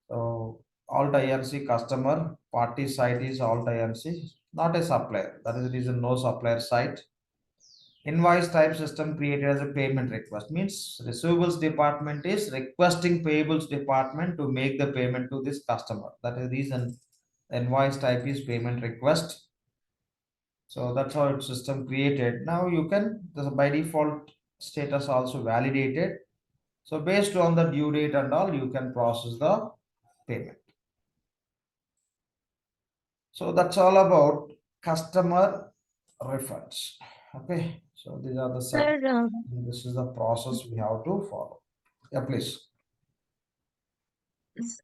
So alt INC customer, party site is alt INC, not a supplier. That is the reason no supplier site. Invoice type system created as a payment request, means receivables department is requesting payables department to make the payment to this customer. That is the reason the invoice type is payment request. So that's how it's system created. Now you can, by default status also validated. So based on the due date and all, you can process the payment. So that's all about customer refunds. Okay, so these are the steps. Sir, This is the process we have to follow. Yeah, please.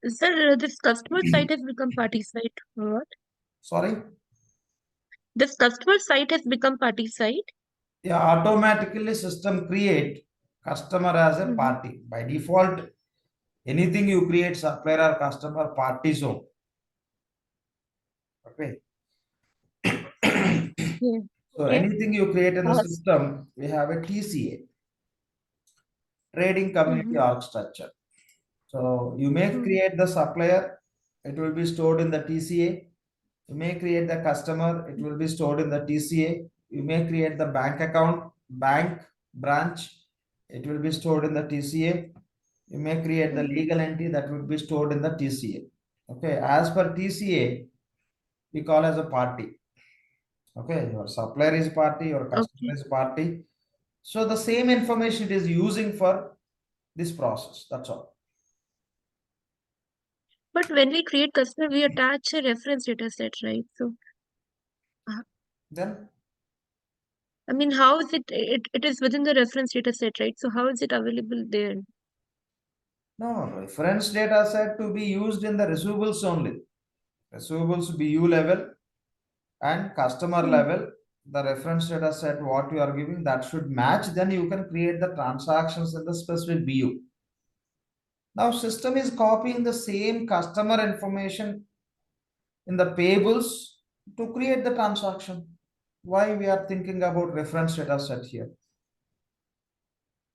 sir, this customer site has become party site. What? Sorry. This customer site has become party site. Yeah, automatically system create customer as a Mhm. party. By default, anything you create supplier or customer party zone. Okay. Yeah. So Okay. anything you create in the Pause. system, we have a TCA, trading community Mhm. org structure. So you may Mhm. create the supplier, it will be stored in the TCA. You may create the customer, it will be stored in the TCA. You may create the bank account, bank, branch, it will be stored in the TCA. You may create the Mhm. legal entity that would be stored in the TCA. Okay, as per TCA, we call as a party. Okay, your supplier is party, your customer Okay. is party. So the same information it is using for this process. That's all. But when we create customer, we attach a reference data set, right? So, uh, Then I mean, how is it is within the reference data set, right? So how is it available there? no reference data set to be used in the receivables only. Receivables BU level and customer Hmm. level. The reference data set what you are giving that should match. Then you can create the transactions in the specific BU. Now system is copying the same customer information in the payables to create the transaction. Why we are thinking about reference data set here?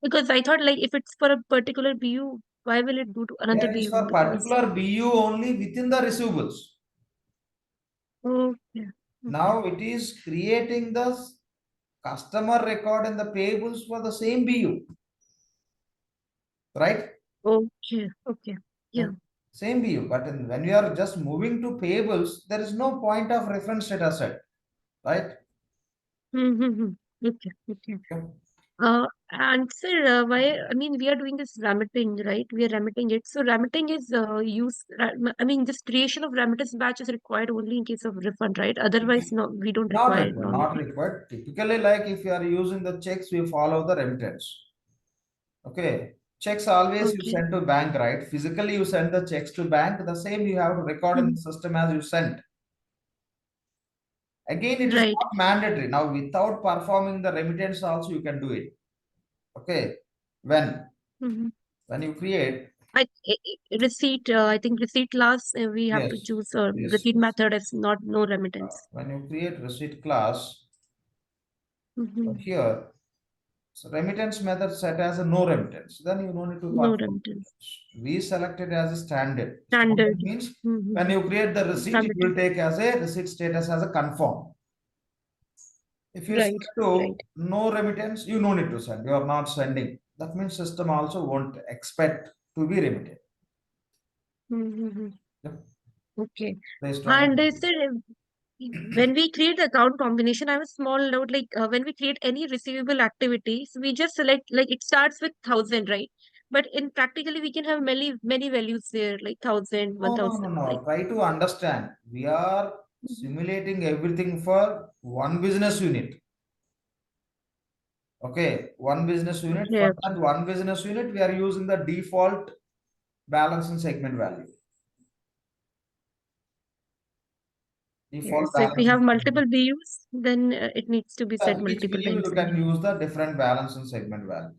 Because I thought like if it's for a particular BU, why will it do to another There is BU? for Because particular BU only within the receivables. okay, Now it is creating the customer record in the payables for the same BU, right? okay, okay, yeah. Same BU, but when you are just moving to payables, there is no point of reference data set, right? Mm-hmm. Okay, okay. Yeah. And sir, why? I mean, we are doing this remitting, right? We are remitting it. So remitting is I mean, this creation of remittance batch is required only in case of refund, right? Otherwise, no, we don't Not require it required, not normally. required. Typically, like if you are using the checks, we follow the remittance. Okay. Checks always you Okay. send to bank, right? Physically, you send the checks to bank. The same you have to record in Mhm. the system as you sent. Again, it is Right. not mandatory. Now, without performing the remittance, also you can do it. Okay. When Mm-hmm. when you create, Receipt. I think receipt class. We have to yes, choose yes, receipt yes. method as not no remittance. When you create receipt class Mm-hmm. here, so remittance method set as a no remittance. Then you don't need to No perform. remittance. We select it as a standard. Standard Standard. means when Mm-hmm. you create the receipt, it will Remitting. take as a receipt status as a confirm. If you Right. set to Right. no remittance, you no need to send. You are not sending. That means system also won't expect to be remitted. Mm-hmm. Yep. Okay. Based on And the sir, when we create the account combination, I have a small note like when we create any receivable activities, we just select like it starts with 1,000, right? But in practically, we can have many values there, like 1,000, no, no, 1,000, no, no. like. Try to understand. We are Mhm. simulating everything for one business unit. Okay, one business unit. Okay, For okay. that one business unit, we are using the default balance and segment value. Yeah. Default So if we balance and have segment. multiple BUs, then it needs to be set Each multiple BU times you then. can use the different balance and segment value.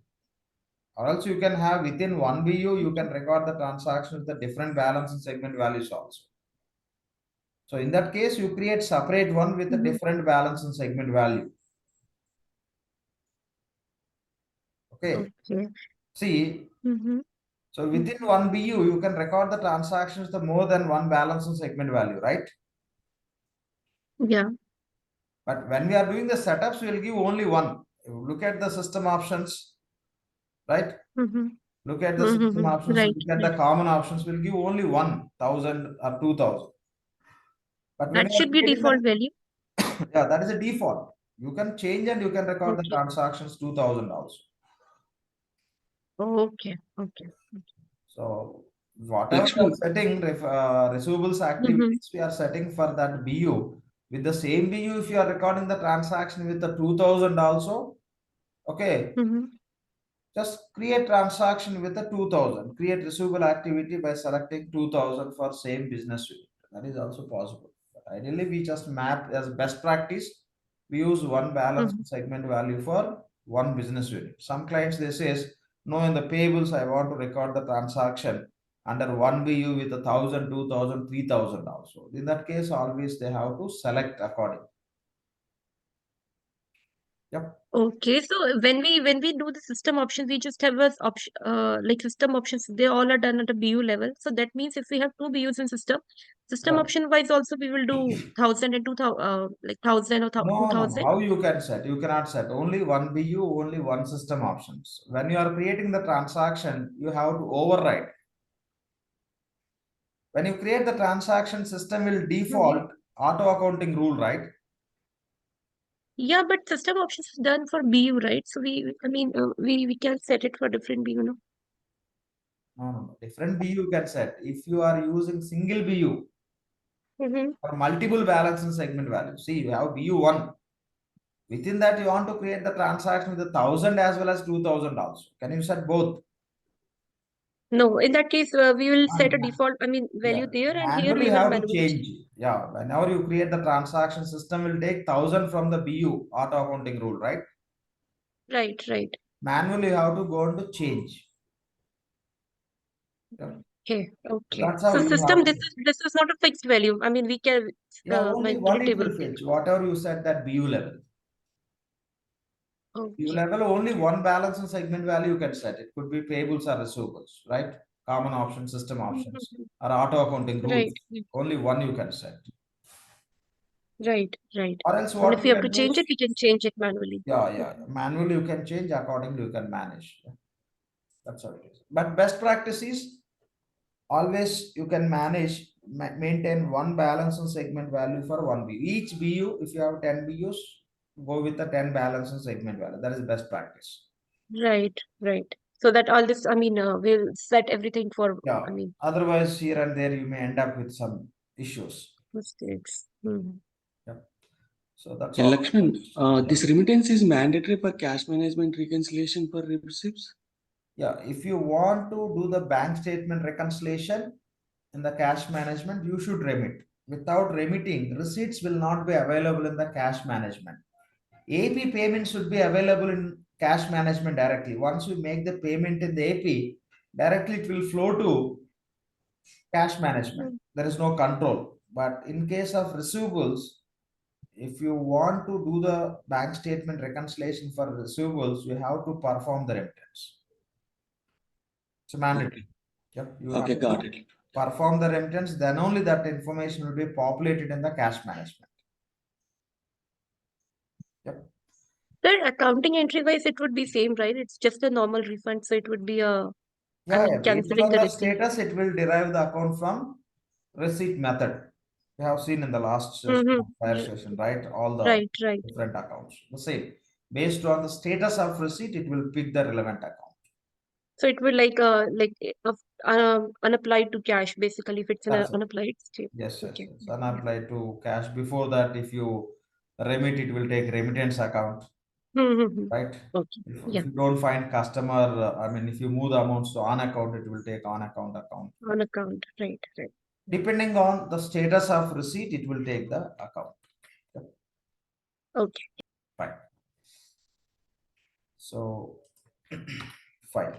Or else you can have within one BU, you can Okay. record the transaction with the different balance and segment values also. So in that case, you create separate one with a Mm-hmm. different balance and segment value. Okay. Okay. See, Mm-hmm. so within one BU, you can record the transactions the more than one balance and segment value, right? Yeah. But when we are doing the setups, we will give only one. Look at the system options, right? Mm-hmm. Look at the system Mm-hmm. options, Right, look at right. the common options, we'll give only 1,000 or 2,000. But when That you are should be creating default the, value. yeah, that is a default. You can change and you can record the Okay. transactions 2,000 also. Okay. Okay. So whatever we are Actually, setting, receivables Mm-hmm. activities, we are setting for that BU. With the same BU, if you are recording the transaction with the 2,000 also, okay, Mm-hmm. just create transaction with the 2,000. Create receivable activity by selecting 2,000 for same business unit. That is also possible. But ideally, we just map as best practice. We use one balance Mm-hmm. segment value for one business unit. Some clients they says, no, in the payables, I want to record the transaction under one BU with 1,000, 2,000, 3,000 also. In that case, always they have to select according. Yep. Okay, so when we do the system options, we just have a option like system options. They all are done at a BU level. So that means if we have two BUs in system Yeah. option wise also we will do 1,000 and 2,000 like 1,000 or No, no, no. 2,000. How you can set? You cannot set. Only one BU, only one system options. When you are creating the transaction, you have to override. When you create the transaction, system will Mhm. default auto accounting rule, right? Yeah, but system options is done for BU, right? So I mean, we can set it for different BU, no? No, no, no. Different BU you can set. If you are using single BU Mm-hmm. or multiple balance and segment value, see, you have BU one. Within that, you want to create the transaction with 1,000 as well as 2,000 also. Can you set both? No, in that case, we will set a And default, I mean, yeah, value there, and here manually we will have to manually change. change. Yeah, whenever you create the transaction, system will take 1,000 from the BU auto accounting rule, right? Right, right. Manually, you have to go on to change. Okay, okay. That's how So you system, have. this is not a fixed value. I mean, we can Yeah, only one it interpretable will value. fetch. Whatever you said that BU level. BU Okay. level only one balance and segment value you can set. It could be payables or receivables, right? Common options, system options, Mhm. or auto accounting rules. Right, right, Only one you can set. right, right. Or else And what if you we have to can do change is, it, we can change it manually. yeah. Manually you can change, accordingly you can manage. That's how it is. But best practice is always you can manage, maintain one balance and segment value for one BU. Each BU, if you have 10 BUs, go with the 10 balance and segment value. That is best practice. Right, right. So that all this, I mean, we'll set everything for, Yeah. I mean, Otherwise, here and there you may end up with some issues. mistakes. Mhm. Yeah. So that's Yeah, all. Lakshman, Yeah. this remittance is mandatory for cash management reconciliation for receipts. Yeah, if you want to do the bank statement reconciliation in the cash management, you should remit. Without remitting, receipts will not be available in the cash management. AP payment should be available in cash management directly. Once you make the payment in the AP, directly it will flow to cash management. There is no control. But in case of receivables, if you want to do the bank statement reconciliation for receivables, you have to perform the remittance. It's mandatory. Yep, you have Okay, to got it. perform the remittance, then only that information will be populated in the cash management. Yep. Then accounting entry wise, it would be same, right? It's just a normal refund, so it would be a, I Yeah, mean, based canceling on the the receipt. status, it will derive the account from receipt method. We have seen in the last fire session, right? All the Right, right. different accounts. The same. Based on the status of receipt, it will pick the relevant account. So it would like unapplied to cash basically if it's an That's it. unapplied state. Yes. Okay. Unapplied to cash. Before that, if you remit, it will take remittance account, Mm-hmm. right? Okay. If Yeah. you don't find customer, I mean, if you move the amounts to on account, it will take on account. On account. Right, right. Depending on the status of receipt, it will take the account. Okay. Fine. So, fine.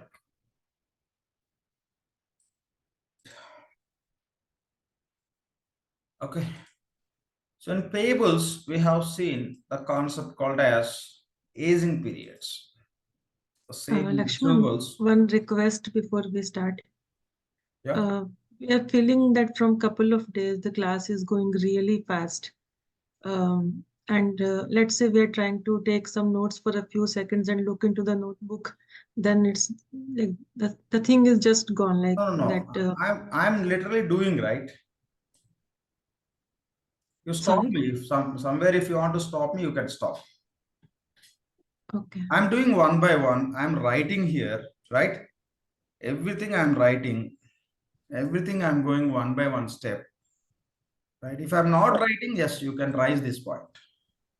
Okay. So in payables, we have seen the concept called as aging periods. The same in Lakshman, receivables. one request before we start. Yeah. We are feeling that from couple of days the class is going really fast. And let's say we are trying to take some notes for a few seconds and look into the notebook, then it's like the thing is just gone like No. that. I'm literally doing right. You stop Sorry. me. If somewhere if you want to stop me, you can stop. Okay. I'm doing one by one. I'm writing here, right? Everything I'm writing, everything I'm going one by one step. Right. If I'm not writing, yes, you can raise this point.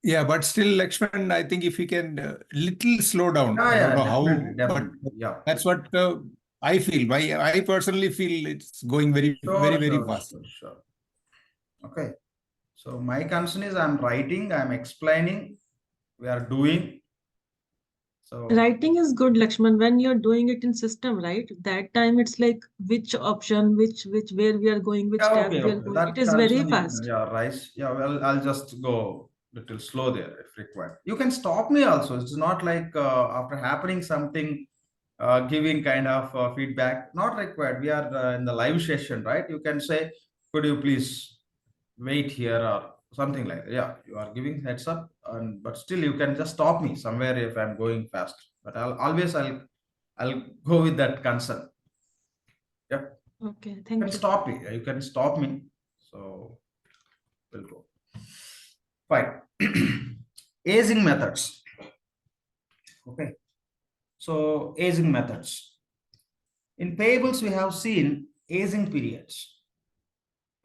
Yeah, but still, Lakshman, I think if we can little slow down, I don't know how, but Yeah. that's what I feel. I personally feel it's going very, very fast. Sure. Okay. So my concern is I'm writing, I'm explaining, we are doing. So Writing is good, Lakshman, when you're doing it in system, right? That time it's like which option, which where we are going, which yeah, tab okay. we are going. It That is very concern, fast. yeah, rise. Yeah, well, I'll just go little slow there if required. You can stop me also. It's not like after happening something, giving kind of feedback. Not required. We are in the live session, right? You can say, could you please wait here or something like that. Yeah, you are giving heads up, and but still you can just stop me somewhere if I'm going fast. But I'll go with that concern. Yep. Okay, You thank can you. stop me. You can stop me. So we'll go. Fine. Aging methods. Okay. So aging methods. In payables, we have seen aging periods.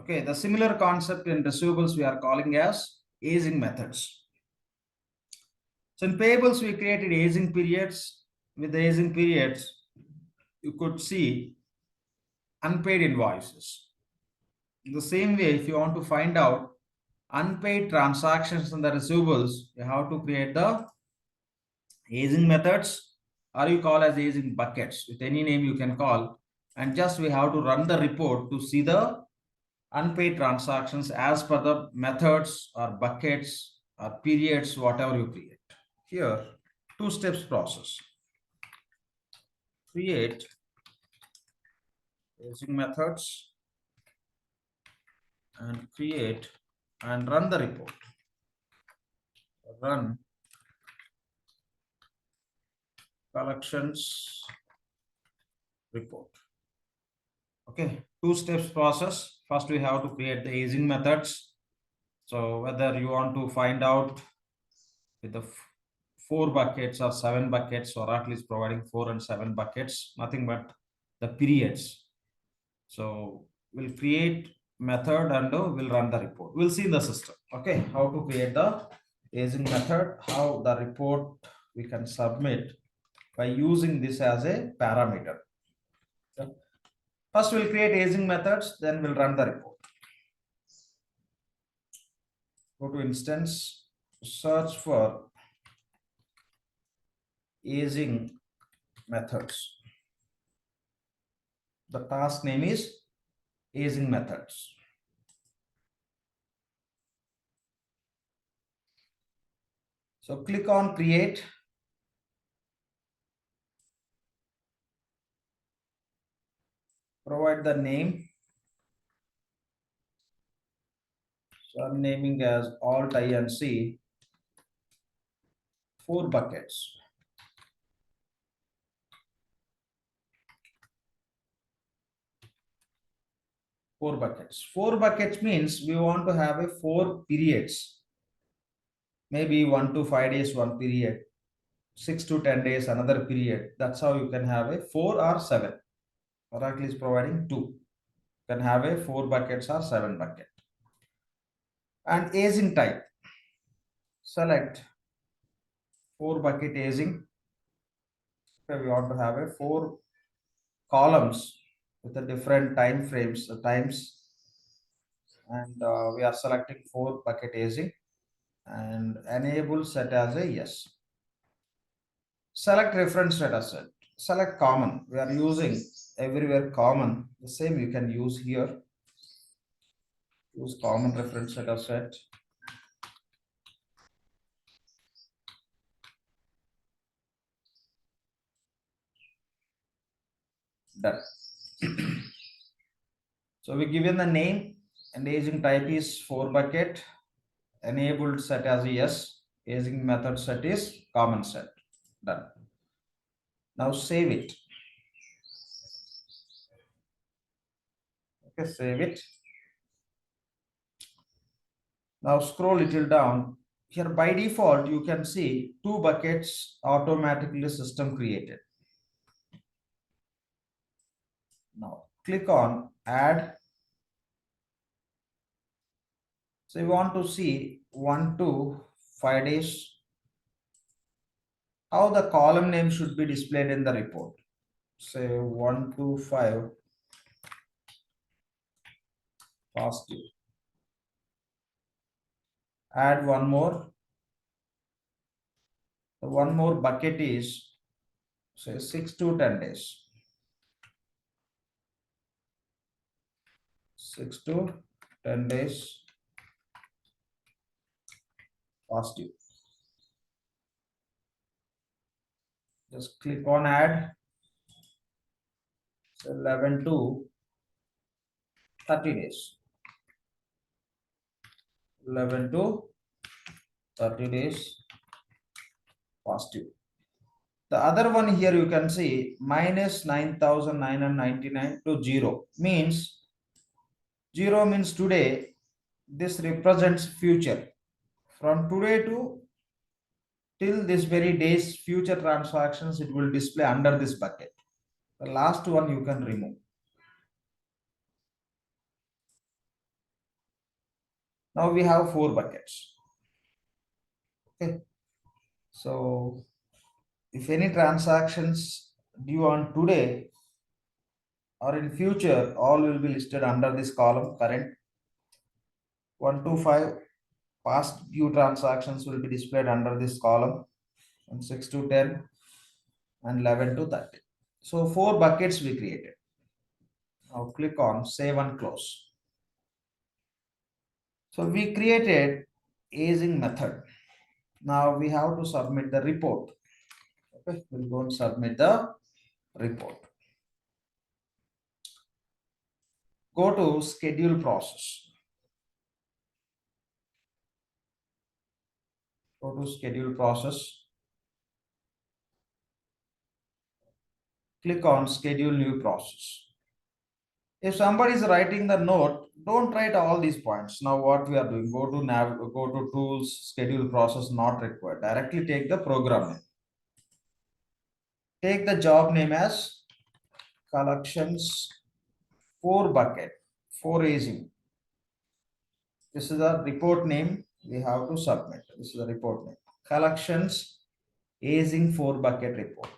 Okay, the similar concept in receivables we are calling as aging methods. So in payables, we created aging periods. With the aging periods, you could see unpaid invoices. In the same way, if you want to find out unpaid transactions in the receivables, you have to create the aging methods, or you call as aging buckets. With any name you can call. And just we have to run the report to see the unpaid transactions as per the methods or buckets or periods, whatever you create. Here, two steps process. Create using methods and create and run the report. Run collections report. Okay, two steps process. First, we have to create the aging methods. So whether you want to find out with the 4 buckets or 7 buckets, or at least providing 4 and 7 buckets, nothing but the periods. So we'll create method and we'll run the report. We'll see in the system. Okay, how to create the aging method, how the report we can submit by using this as a parameter. So first we'll create aging methods, then we'll run the report. Go to instance, search for aging methods. The task name is aging methods. So click on create. Provide the name. So I'm naming as Alt I and C. 4 buckets. Four buckets means we want to have a 4 periods. Maybe 1 to 5 days, one period, 6 to 10 days, another period. That's how you can have a 4 or 7. Oracle is providing 2. You can have a 4 buckets or 7 bucket. And aging type. Select 4 bucket aging. Okay, we want to have a 4 columns with the different time frames, times, and we are selecting 4 bucket aging and enable set as a yes. Select reference data set. Select common. We are using everywhere common. The same you can use here. Use common reference data set. Done. So we given the name and aging type is 4 bucket. Enabled set as a yes. Aging method set is common set. Done. Now save it. Okay, save it. Now scroll little down. Here by default, you can see 2 buckets automatically system created. Now click on add. So you want to see 1 to 5 days. How the column name should be displayed in the report. Say 1 to 5 positive. Add one more. The one more bucket is say 6 to 10 days. 6 to 10 days positive. Just click on add. So 11 to 30 days. 11 to 30 days positive. The other one here you can see minus 9,999 to 0 means 0 means today. This represents future. From today to till this very day's future transactions, it will display under this bucket. The last one you can remove. Now we have 4 buckets. Okay. So if any transactions due on today or in future, all will be listed under this column current. 1 to 5 past due transactions will be displayed under this column, and 6 to 10 and 11 to 30. So 4 buckets we created. Now click on save and close. So we created aging method. Now we have to submit the report. Okay, we'll go and submit the report. Go to schedule process. Go to schedule process. Click on schedule new process. If somebody is writing the note, don't write all these points. Now what we are doing, go to tools, schedule process not required. Directly take the program name. Take the job name as collections 4 bucket, 4 aging. This is the report name we have to submit. This is the report name. Collections aging 4 bucket report.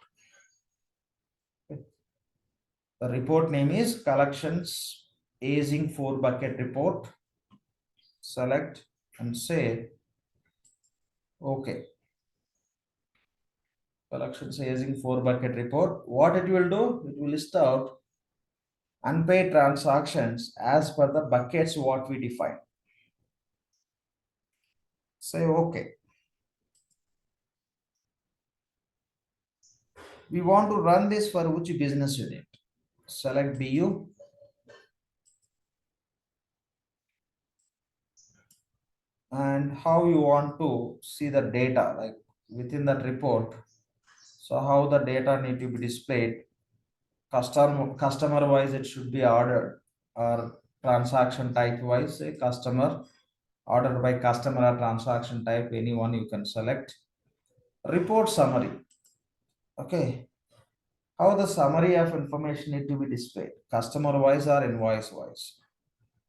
The report name is collections aging 4 bucket report. Select and say okay. Collections aging 4 bucket report. What it will do? It will list out unpaid transactions as per the buckets what we define. Say okay. We want to run this for which business unit? Select BU. And how you want to see the data, like within that report. So how the data need to be displayed. Customer wise, it should be ordered, or transaction type wise, say customer, ordered by customer or transaction type, anyone you can select. Report summary. Okay. How the summary of information need to be displayed, customer wise or invoice wise.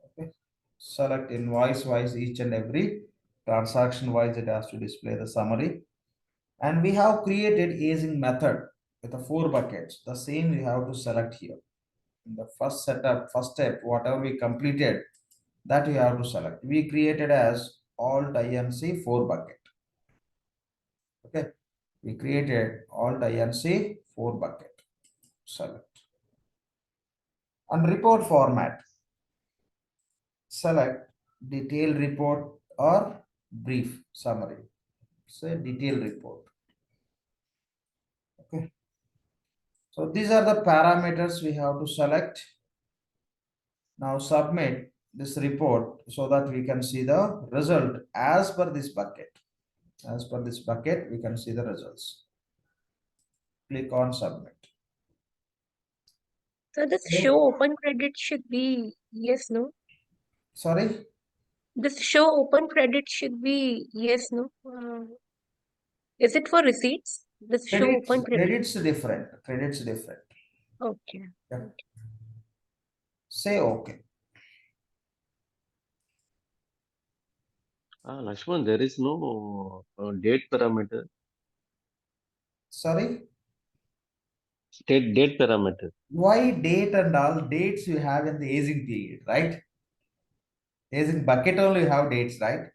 Okay. Select invoice wise, each and every transaction wise it has to display the summary. And we have created aging method with the 4 buckets. The same we have to select here. In the first step, whatever we completed, that we have to select. We created as Alt INC 4 bucket. Okay. We created Alt INC 4 bucket. Select. And report format. Select detailed report or brief summary. Say detailed report. Okay. So these are the parameters we have to select. Now submit this report so that we can see the result as per this bucket. As per this bucket, we can see the results. Click on submit. So this show open credit should be yes, no? Sorry? This show open credit should be yes, no? Is it for receipts? This show open credit. Credits different. Credits different. Okay. Yeah. Say okay. Lakshman, there is no date parameter. Sorry? Date parameter. Why date and all dates you have in the aging period, right? Aging bucket only you have dates, right?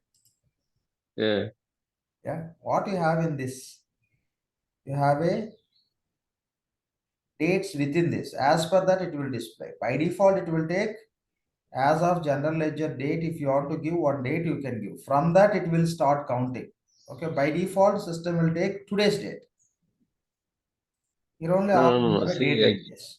Yeah. Yeah. What you have in this? You have a dates within this. As per that, it will display. By default, it will take as of general ledger date. If you want to give one date, you can give. From that, it will start counting. Okay. By default, system will take today's date. You only have to have a See, date in this.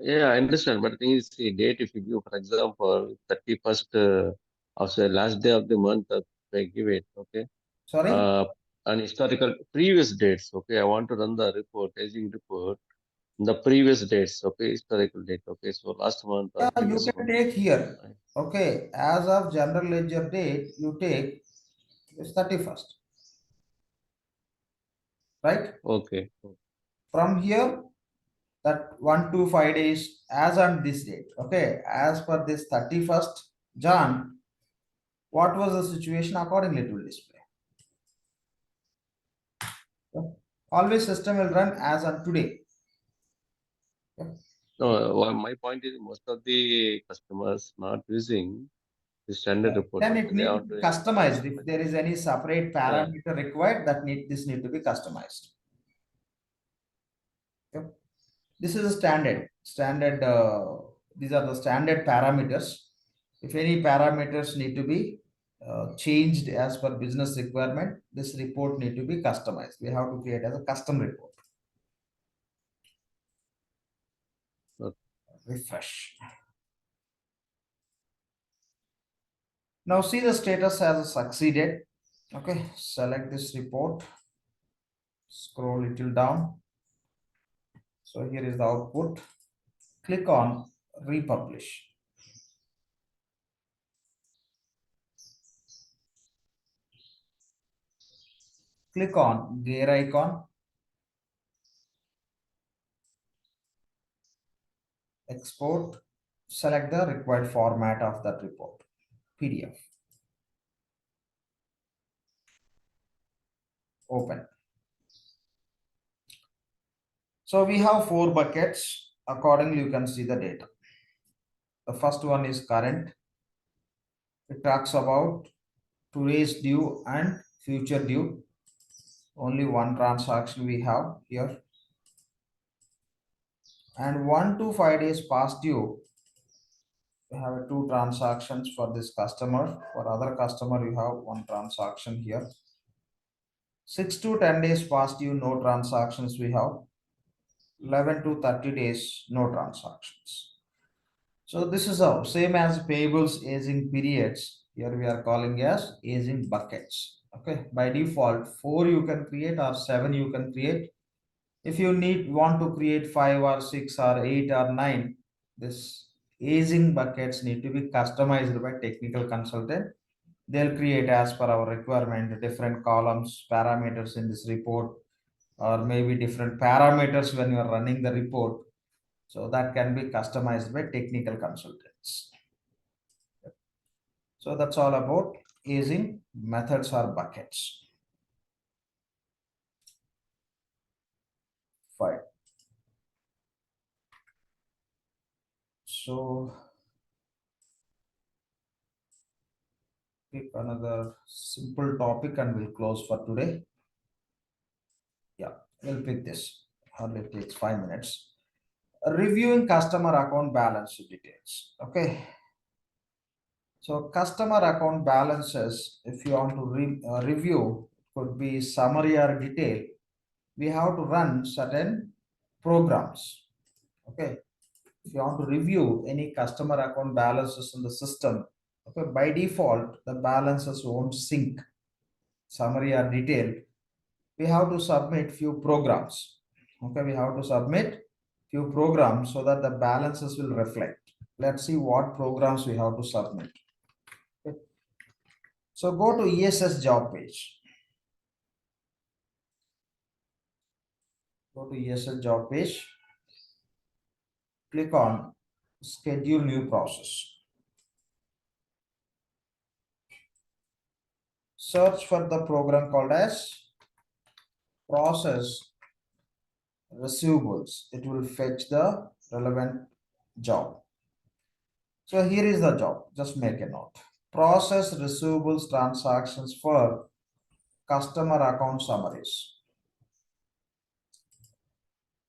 yeah, I understand. But the thing is, the date, if you give, for example, 31st of the last day of the month, I give it, okay? Sorry? An historical previous dates, okay? I want to run the report, aging report, the previous dates, okay? Historical date, okay? So last month or Yeah, you previous can month. take here. Okay. As of general ledger date, you take this 31st. Right? Okay. From here, that 1 to 5 days as on this date. Okay. As per this 31st Jan, what was the situation? Accordingly, it will display. Okay. Always system will run as on today. Okay. No, my point is most of the customers not using the standard report. Then Okay, it needs to be customized. If there is any separate parameter required, this need to be customized. Okay. This is a standard These are the standard parameters. If any parameters need to be changed as per business requirement, this report need to be customized. We have to create as a custom report. Okay. Refresh. Now see the status has succeeded. Okay, select this report, scroll little down. So here is the output. Click on republish. Click on gear icon. Export. Select the required format of that report. PDF. Open. So we have 4 buckets. Accordingly, you can see the data. The first one is current. It talks about today's due and future due. Only one transaction we have here. And 1 to 5 days past due. We have 2 transactions for this customer. For other customer, you have 1 transaction here. 6 to 10 days past due, no transactions we have. 11 to 30 days, no transactions. So this is how same as payables aging periods. Here we are calling as aging buckets. Okay, by default 4 you can create or 7 you can create. If you want to create 5 or 6 or 8 or 9, this aging buckets need to be customized by technical consultant. They'll create as per our requirement different columns, parameters in this report, or maybe different parameters when you are running the report. So that can be customized by technical consultants. So that's all about aging methods or buckets. Fine. So pick another simple topic and we'll close for today. Yeah, we'll pick this. Hardly takes 5 minutes. Reviewing customer account balance details. Okay. So customer account balances, if you want to review, could be summary or detail. We have to run certain programs. Okay. If you want to review any customer account balances in the system, okay, by default, the balances won't sync summary or detail. We have to submit few programs. Okay, we have to submit few programs so that the balances will reflect. Let's see what programs we have to submit. Okay. So go to ESS job page. Go to ESS job page. Click on schedule new process. Search for the program called as process receivables. It will fetch the relevant job. So here is the job. Just make a note. Process receivables transactions for customer account summaries.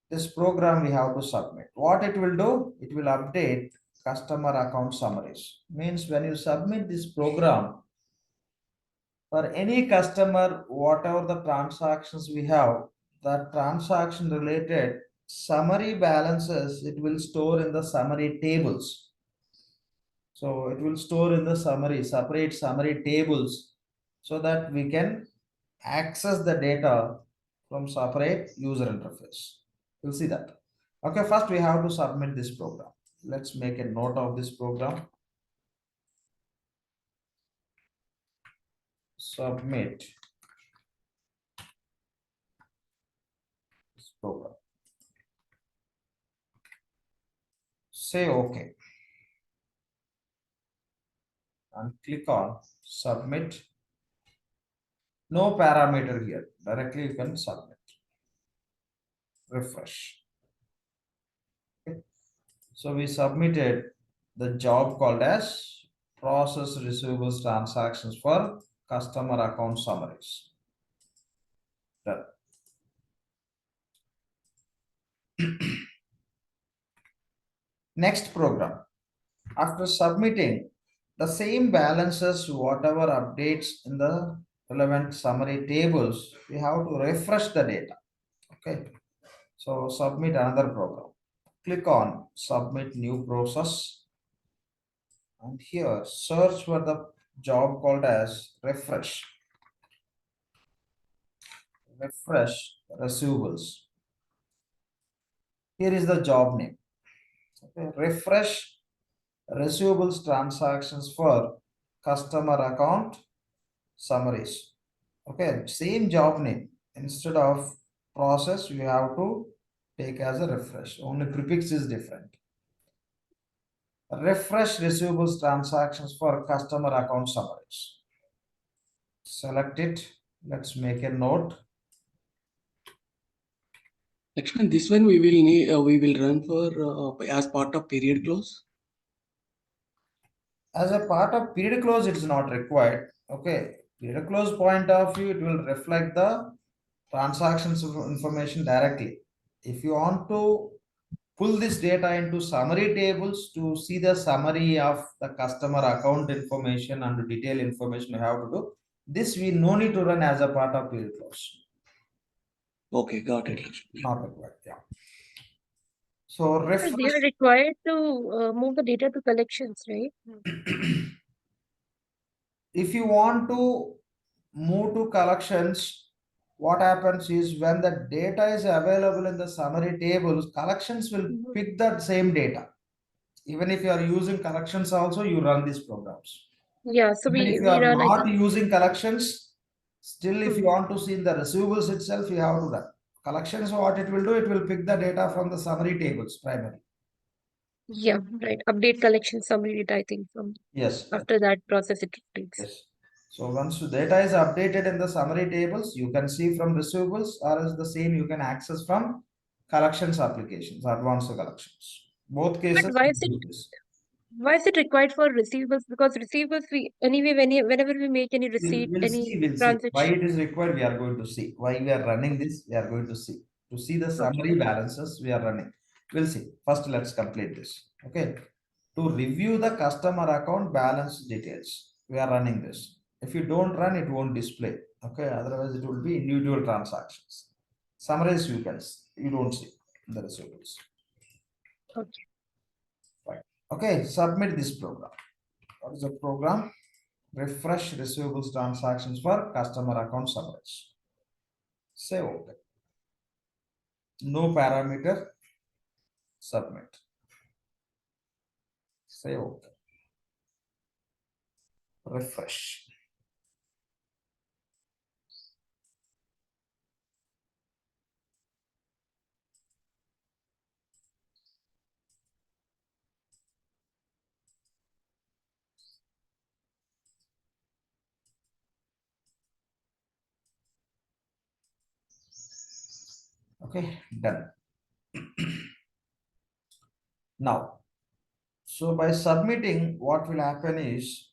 This program we have to submit. What it will do? It will update customer account summaries. Means when you submit this program, for any customer, whatever the transactions we have, the transaction related summary balances, it will store in the summary tables. So it will store in the summary, separate summary tables, so that we can access the data from separate user interface. You'll see that. Okay, first we have to submit this program. Let's make a note of this program. Submit this program. Say OK. And click on submit. No parameter here. Directly you can submit. Refresh. Okay. So we submitted the job called as process receivables transactions for customer account summaries. Done. Next program. After submitting, the same balances whatever updates in the relevant summary tables, we have to refresh the data. Okay. So submit another program. Click on submit new process. And here search for the job called as refresh. Refresh receivables. Here is the job name. Okay. Refresh receivables transactions for customer account summaries. Okay, same job name. Instead of process, you have to take as a refresh. Only prefix is different. Refresh receivables transactions for customer account summaries. Select it. Let's make a note. Lakshman, this one we will need, we will run for as part of period close. As a part of period close, it is not required. Okay, period close point of view, it will reflect the transactions information directly. If you want to pull this data into summary tables to see the summary of the customer account information and detail information you have to do, this we no need to run as a part of period close. Okay, got it, Lakshman. Not required, yeah. So They refresh. are required to move the data to collections, right? If you want to move to collections, what happens is when the data is available in the summary tables, collections will Mhm. pick that same data. Even if you are using collections also, you run these programs. Yeah, so Even if you we are run not again. using collections, still if you Mhm. want to see in the receivables itself, you have to run. Collections, what it will do, it will pick the data from the summary tables primarily. Yeah, right. Update collection summary data, I think, from Yes, after that process it takes. yes. So once the data is updated in the summary tables, you can see from receivables, or else the same you can access from collections applications, advanced collections. Both But cases why we is it do this. required for receivables? Because receivables we anyway whenever we make any receipt, We'll see, any we'll see. Why transaction. it is required, we are going to see. Why we are running this, we are going to see. To see the Okay. summary balances, we are running. We'll see. First, let's complete this. Okay. To review the customer account balance details, we are running this. If you don't run, it won't display. Okay. Otherwise, it will be individual transactions. Summaries you don't see in the receivables. Okay. Right. Okay. Submit this program. What is the program? Refresh receivables transactions for customer account summaries. Say OK. No parameter. Submit. Say OK. Refresh. Okay, done. Now, so by submitting, what will happen is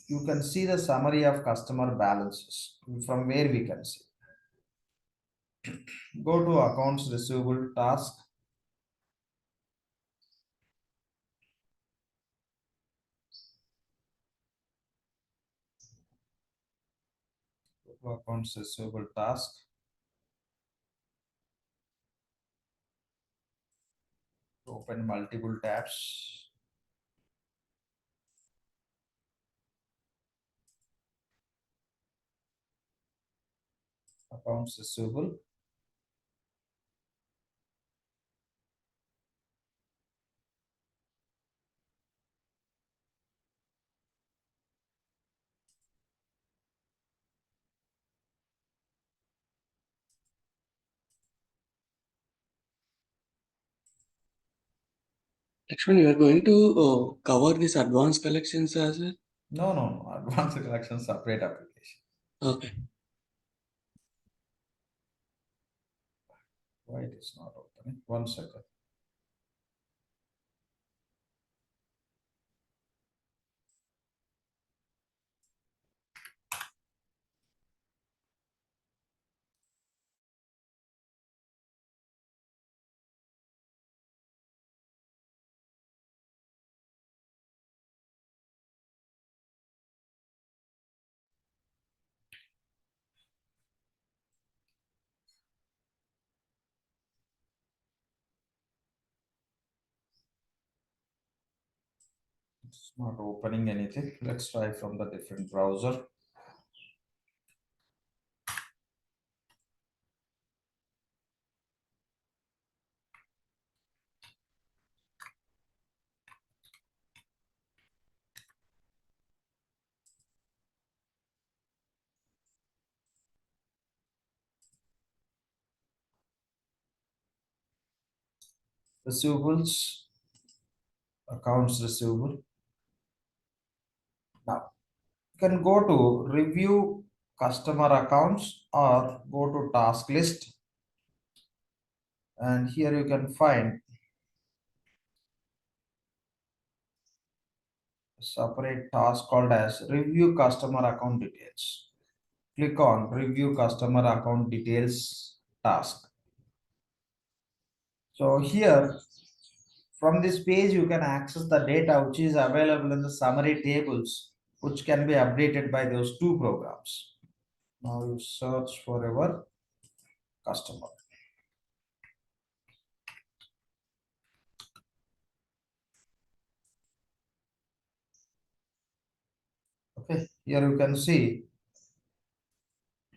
you can see the summary of customer balances from where we can see. Go to accounts receivable task. Go to accounts receivable task. Open multiple tabs. Accounts receivable. Lakshman, you are going to cover this advanced collections as well? No, no, no. Advanced collection separate application. Okay. Why it is not opening? 1 second. It's not opening anything. Let's try from the different browser. Receivables, accounts receivable. Now you can go to review customer accounts or go to task list, and here you can find a separate task called as review customer account details. Click on review customer account details task. So here from this page you can access the data which is available in the summary tables, which can be updated by those two programs. Now you search for your customer. Okay, here you can see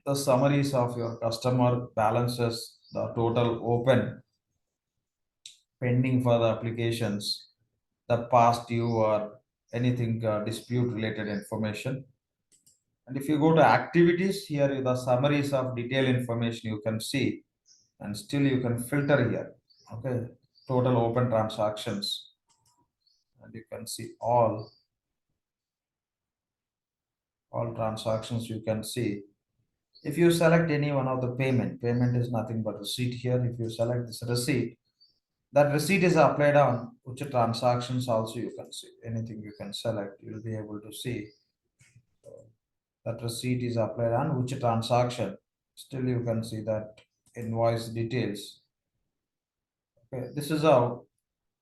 the summaries of your customer balances, the total open, pending for the applications, the past due or anything dispute related information. And if you go to activities, here the summaries of detailed information you can see, and still you can filter here. Okay, total open transactions, and you can see all transactions you can see. If you select any one of the payment is nothing but receipt here. If you select this receipt, that receipt is applied on which transactions also you can see. Anything you can select, you'll be able to see. So that receipt is applied on which transaction. Still you can see that invoice details. Okay, this is how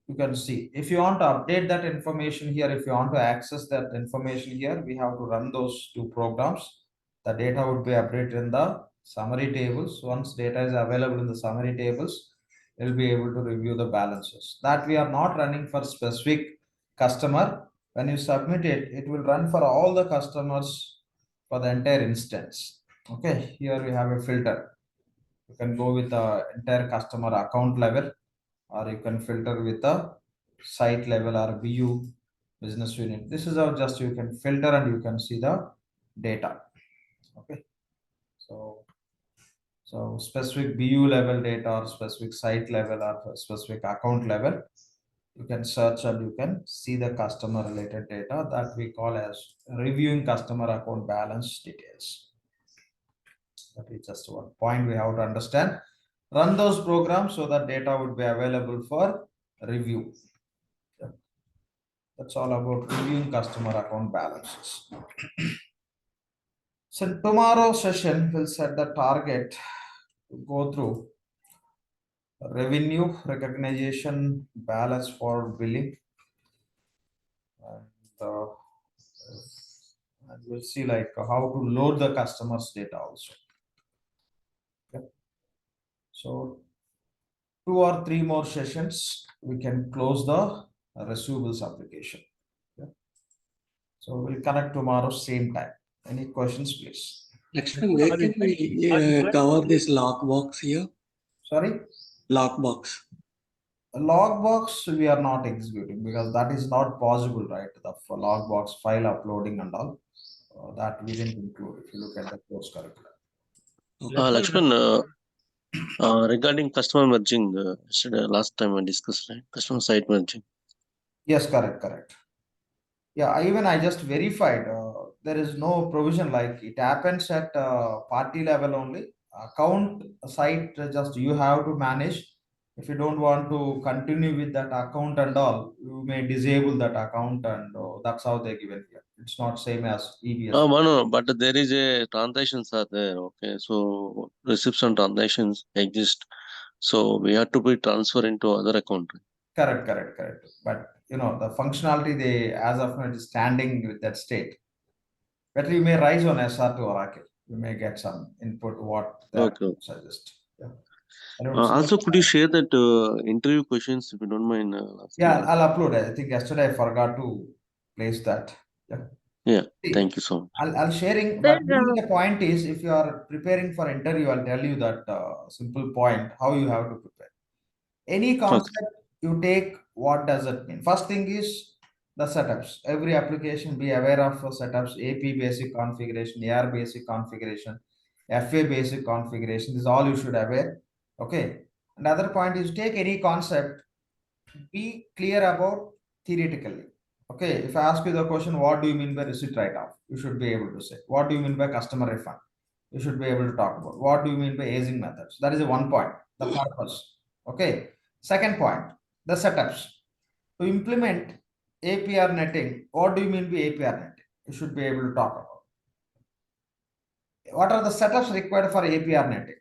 you can see. If you want to update that information here, if you want to access that information here, we have to run those two programs. The data would be updated in the summary tables. Once data is available in the summary tables, you'll be able to review the balances. That we are not running for specific customer. When you submit it, it will run for all the customers for the entire instance. Okay, here we have a filter. You can go with the entire customer account level, or you can filter with the site level or BU, business unit. This is how just you can filter and you can see the data. Okay, so specific BU level data or specific site level or specific account level, you can search and you can see the customer related data that we call as reviewing customer account balance details. That is just one point we have to understand. Run those programs so that data would be available for review. That's all about reviewing customer account balances. So tomorrow's session will set the target to go through revenue recognition, balance for billing, and we'll see like how to load the customer's data also. Okay. So 2 or 3 more sessions, we can close the receivables application. Okay. So we'll connect tomorrow same time. Any questions, please? Lakshman, where can we cover this lockbox here? Sorry? Lockbox. A logbox we are not executing because that is not possible, right? The logbox file uploading and all that we didn't include if you look at the course curriculum. Lakshman, regarding customer merging, last time I discussed, right? Customer site merging. Yes, correct. Yeah, I just verified. There is no provision like it happens at party level only. Account site just you have to manage. If you don't want to continue with that account and all, you may disable that account, and that's how they give it here. It's not same as EBS. No, but there is a transactions are there. Okay, so receipts and transactions exist. So we have to be transfer into other account. Correct. But you know the functionality they as of now is standing with that state. But you may rise on SR to Oracle. You may get some input what they Okay. suggest. Yeah. And it would Also, save could you time. share that interview questions if you don't mind? Yeah, I'll upload it. I think yesterday I forgot to place that. Yeah. Yeah, See, thank you so much. I'll sharing, Sir, but the point is, if you are preparing for interview, I'll tell you that simple point how you have to prepare. Any concept you take, what does it mean? First thing is the setups. Every application be aware of setups, AP basic configuration, AR basic configuration, FA basic configuration. This is all you should aware. Okay. Another point is take any concept, be clear about theoretically. Okay, if I ask you the question, what do you mean by receipt write-off? You should be able to say. What do you mean by customer refund? You should be able to talk about. What do you mean by aging methods? That is the one point, the purpose. Okay. Second point, the setups. To implement APR netting, what do you mean by APR netting? You should be able to talk about. What are the setups required for APR netting?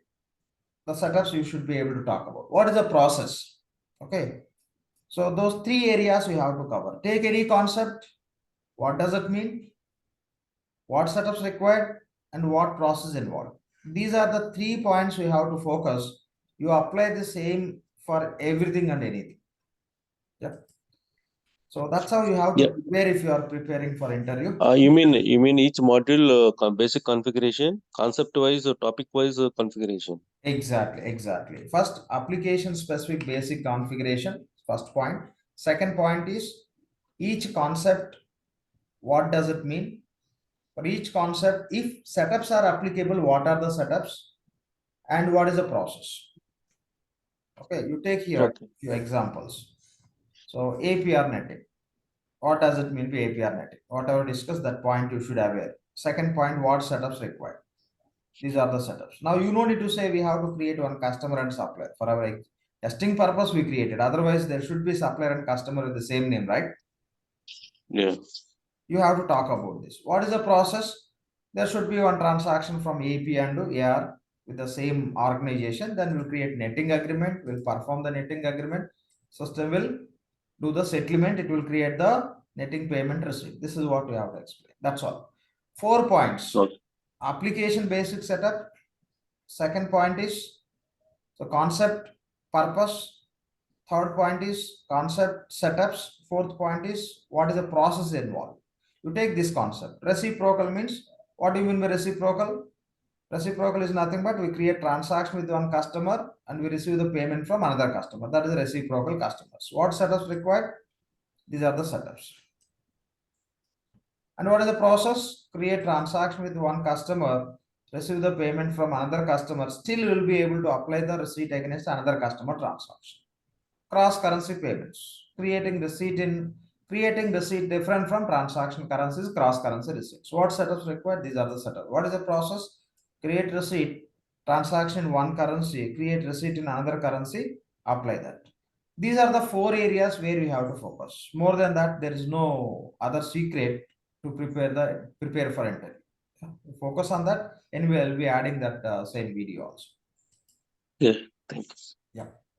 The setups you should be able to talk about. What is the process? Okay. So those three areas we have to cover. Take any concept. What does it mean? What setups required and what process involved? These are the 3 points we have to focus. You apply the same for everything and anything. Yep. So that's how you have to Yeah. prepare if you are preparing for interview. You mean each module basic configuration, concept wise or topic wise configuration? Exactly. First, application specific basic configuration. First point. Second point is each concept. What does it mean? For each concept, if setups are applicable, what are the setups and what is the process? Okay, you take here few examples. So APR netting. What does it mean by APR netting? Whatever discussed, that point you should have aware. Second point, what setups required? These are the setups. Now you don't need to say we have to create one customer and supplier. For our testing purpose, we created. Otherwise, there should be supplier and customer with the same name, right? Yeah. You have to talk about this. What is the process? There should be one transaction from AP and AR with the same organization. Then we'll create netting agreement. We'll perform the netting agreement. System will do the settlement. It will create the netting payment receipt. This is what we have to explain. That's all. 4 points. Application basic setup. Second point is the concept, purpose. Third point is concept, setups. Fourth point is what is the process involved. You take this concept. Reciprocal means, what do you mean by reciprocal? Reciprocal is nothing but we create transaction with one customer and we receive the payment from another customer. That is reciprocal customers. What setups required? These are the setups. And what is the process? Create transaction with one customer, receive the payment from another customer. Still will be able to apply the receipt against another customer transaction. Cross currency payments. Creating receipt different from transaction currencies, cross currency receipts. What setups required? These are the setups. What is the process? Create receipt, transaction in one currency, create receipt in another currency, apply that. These are the 4 areas where we have to focus. More than that, there is no other secret to prepare for interview. Focus on that, and we'll be adding that same video also. Yeah, thanks. Yeah.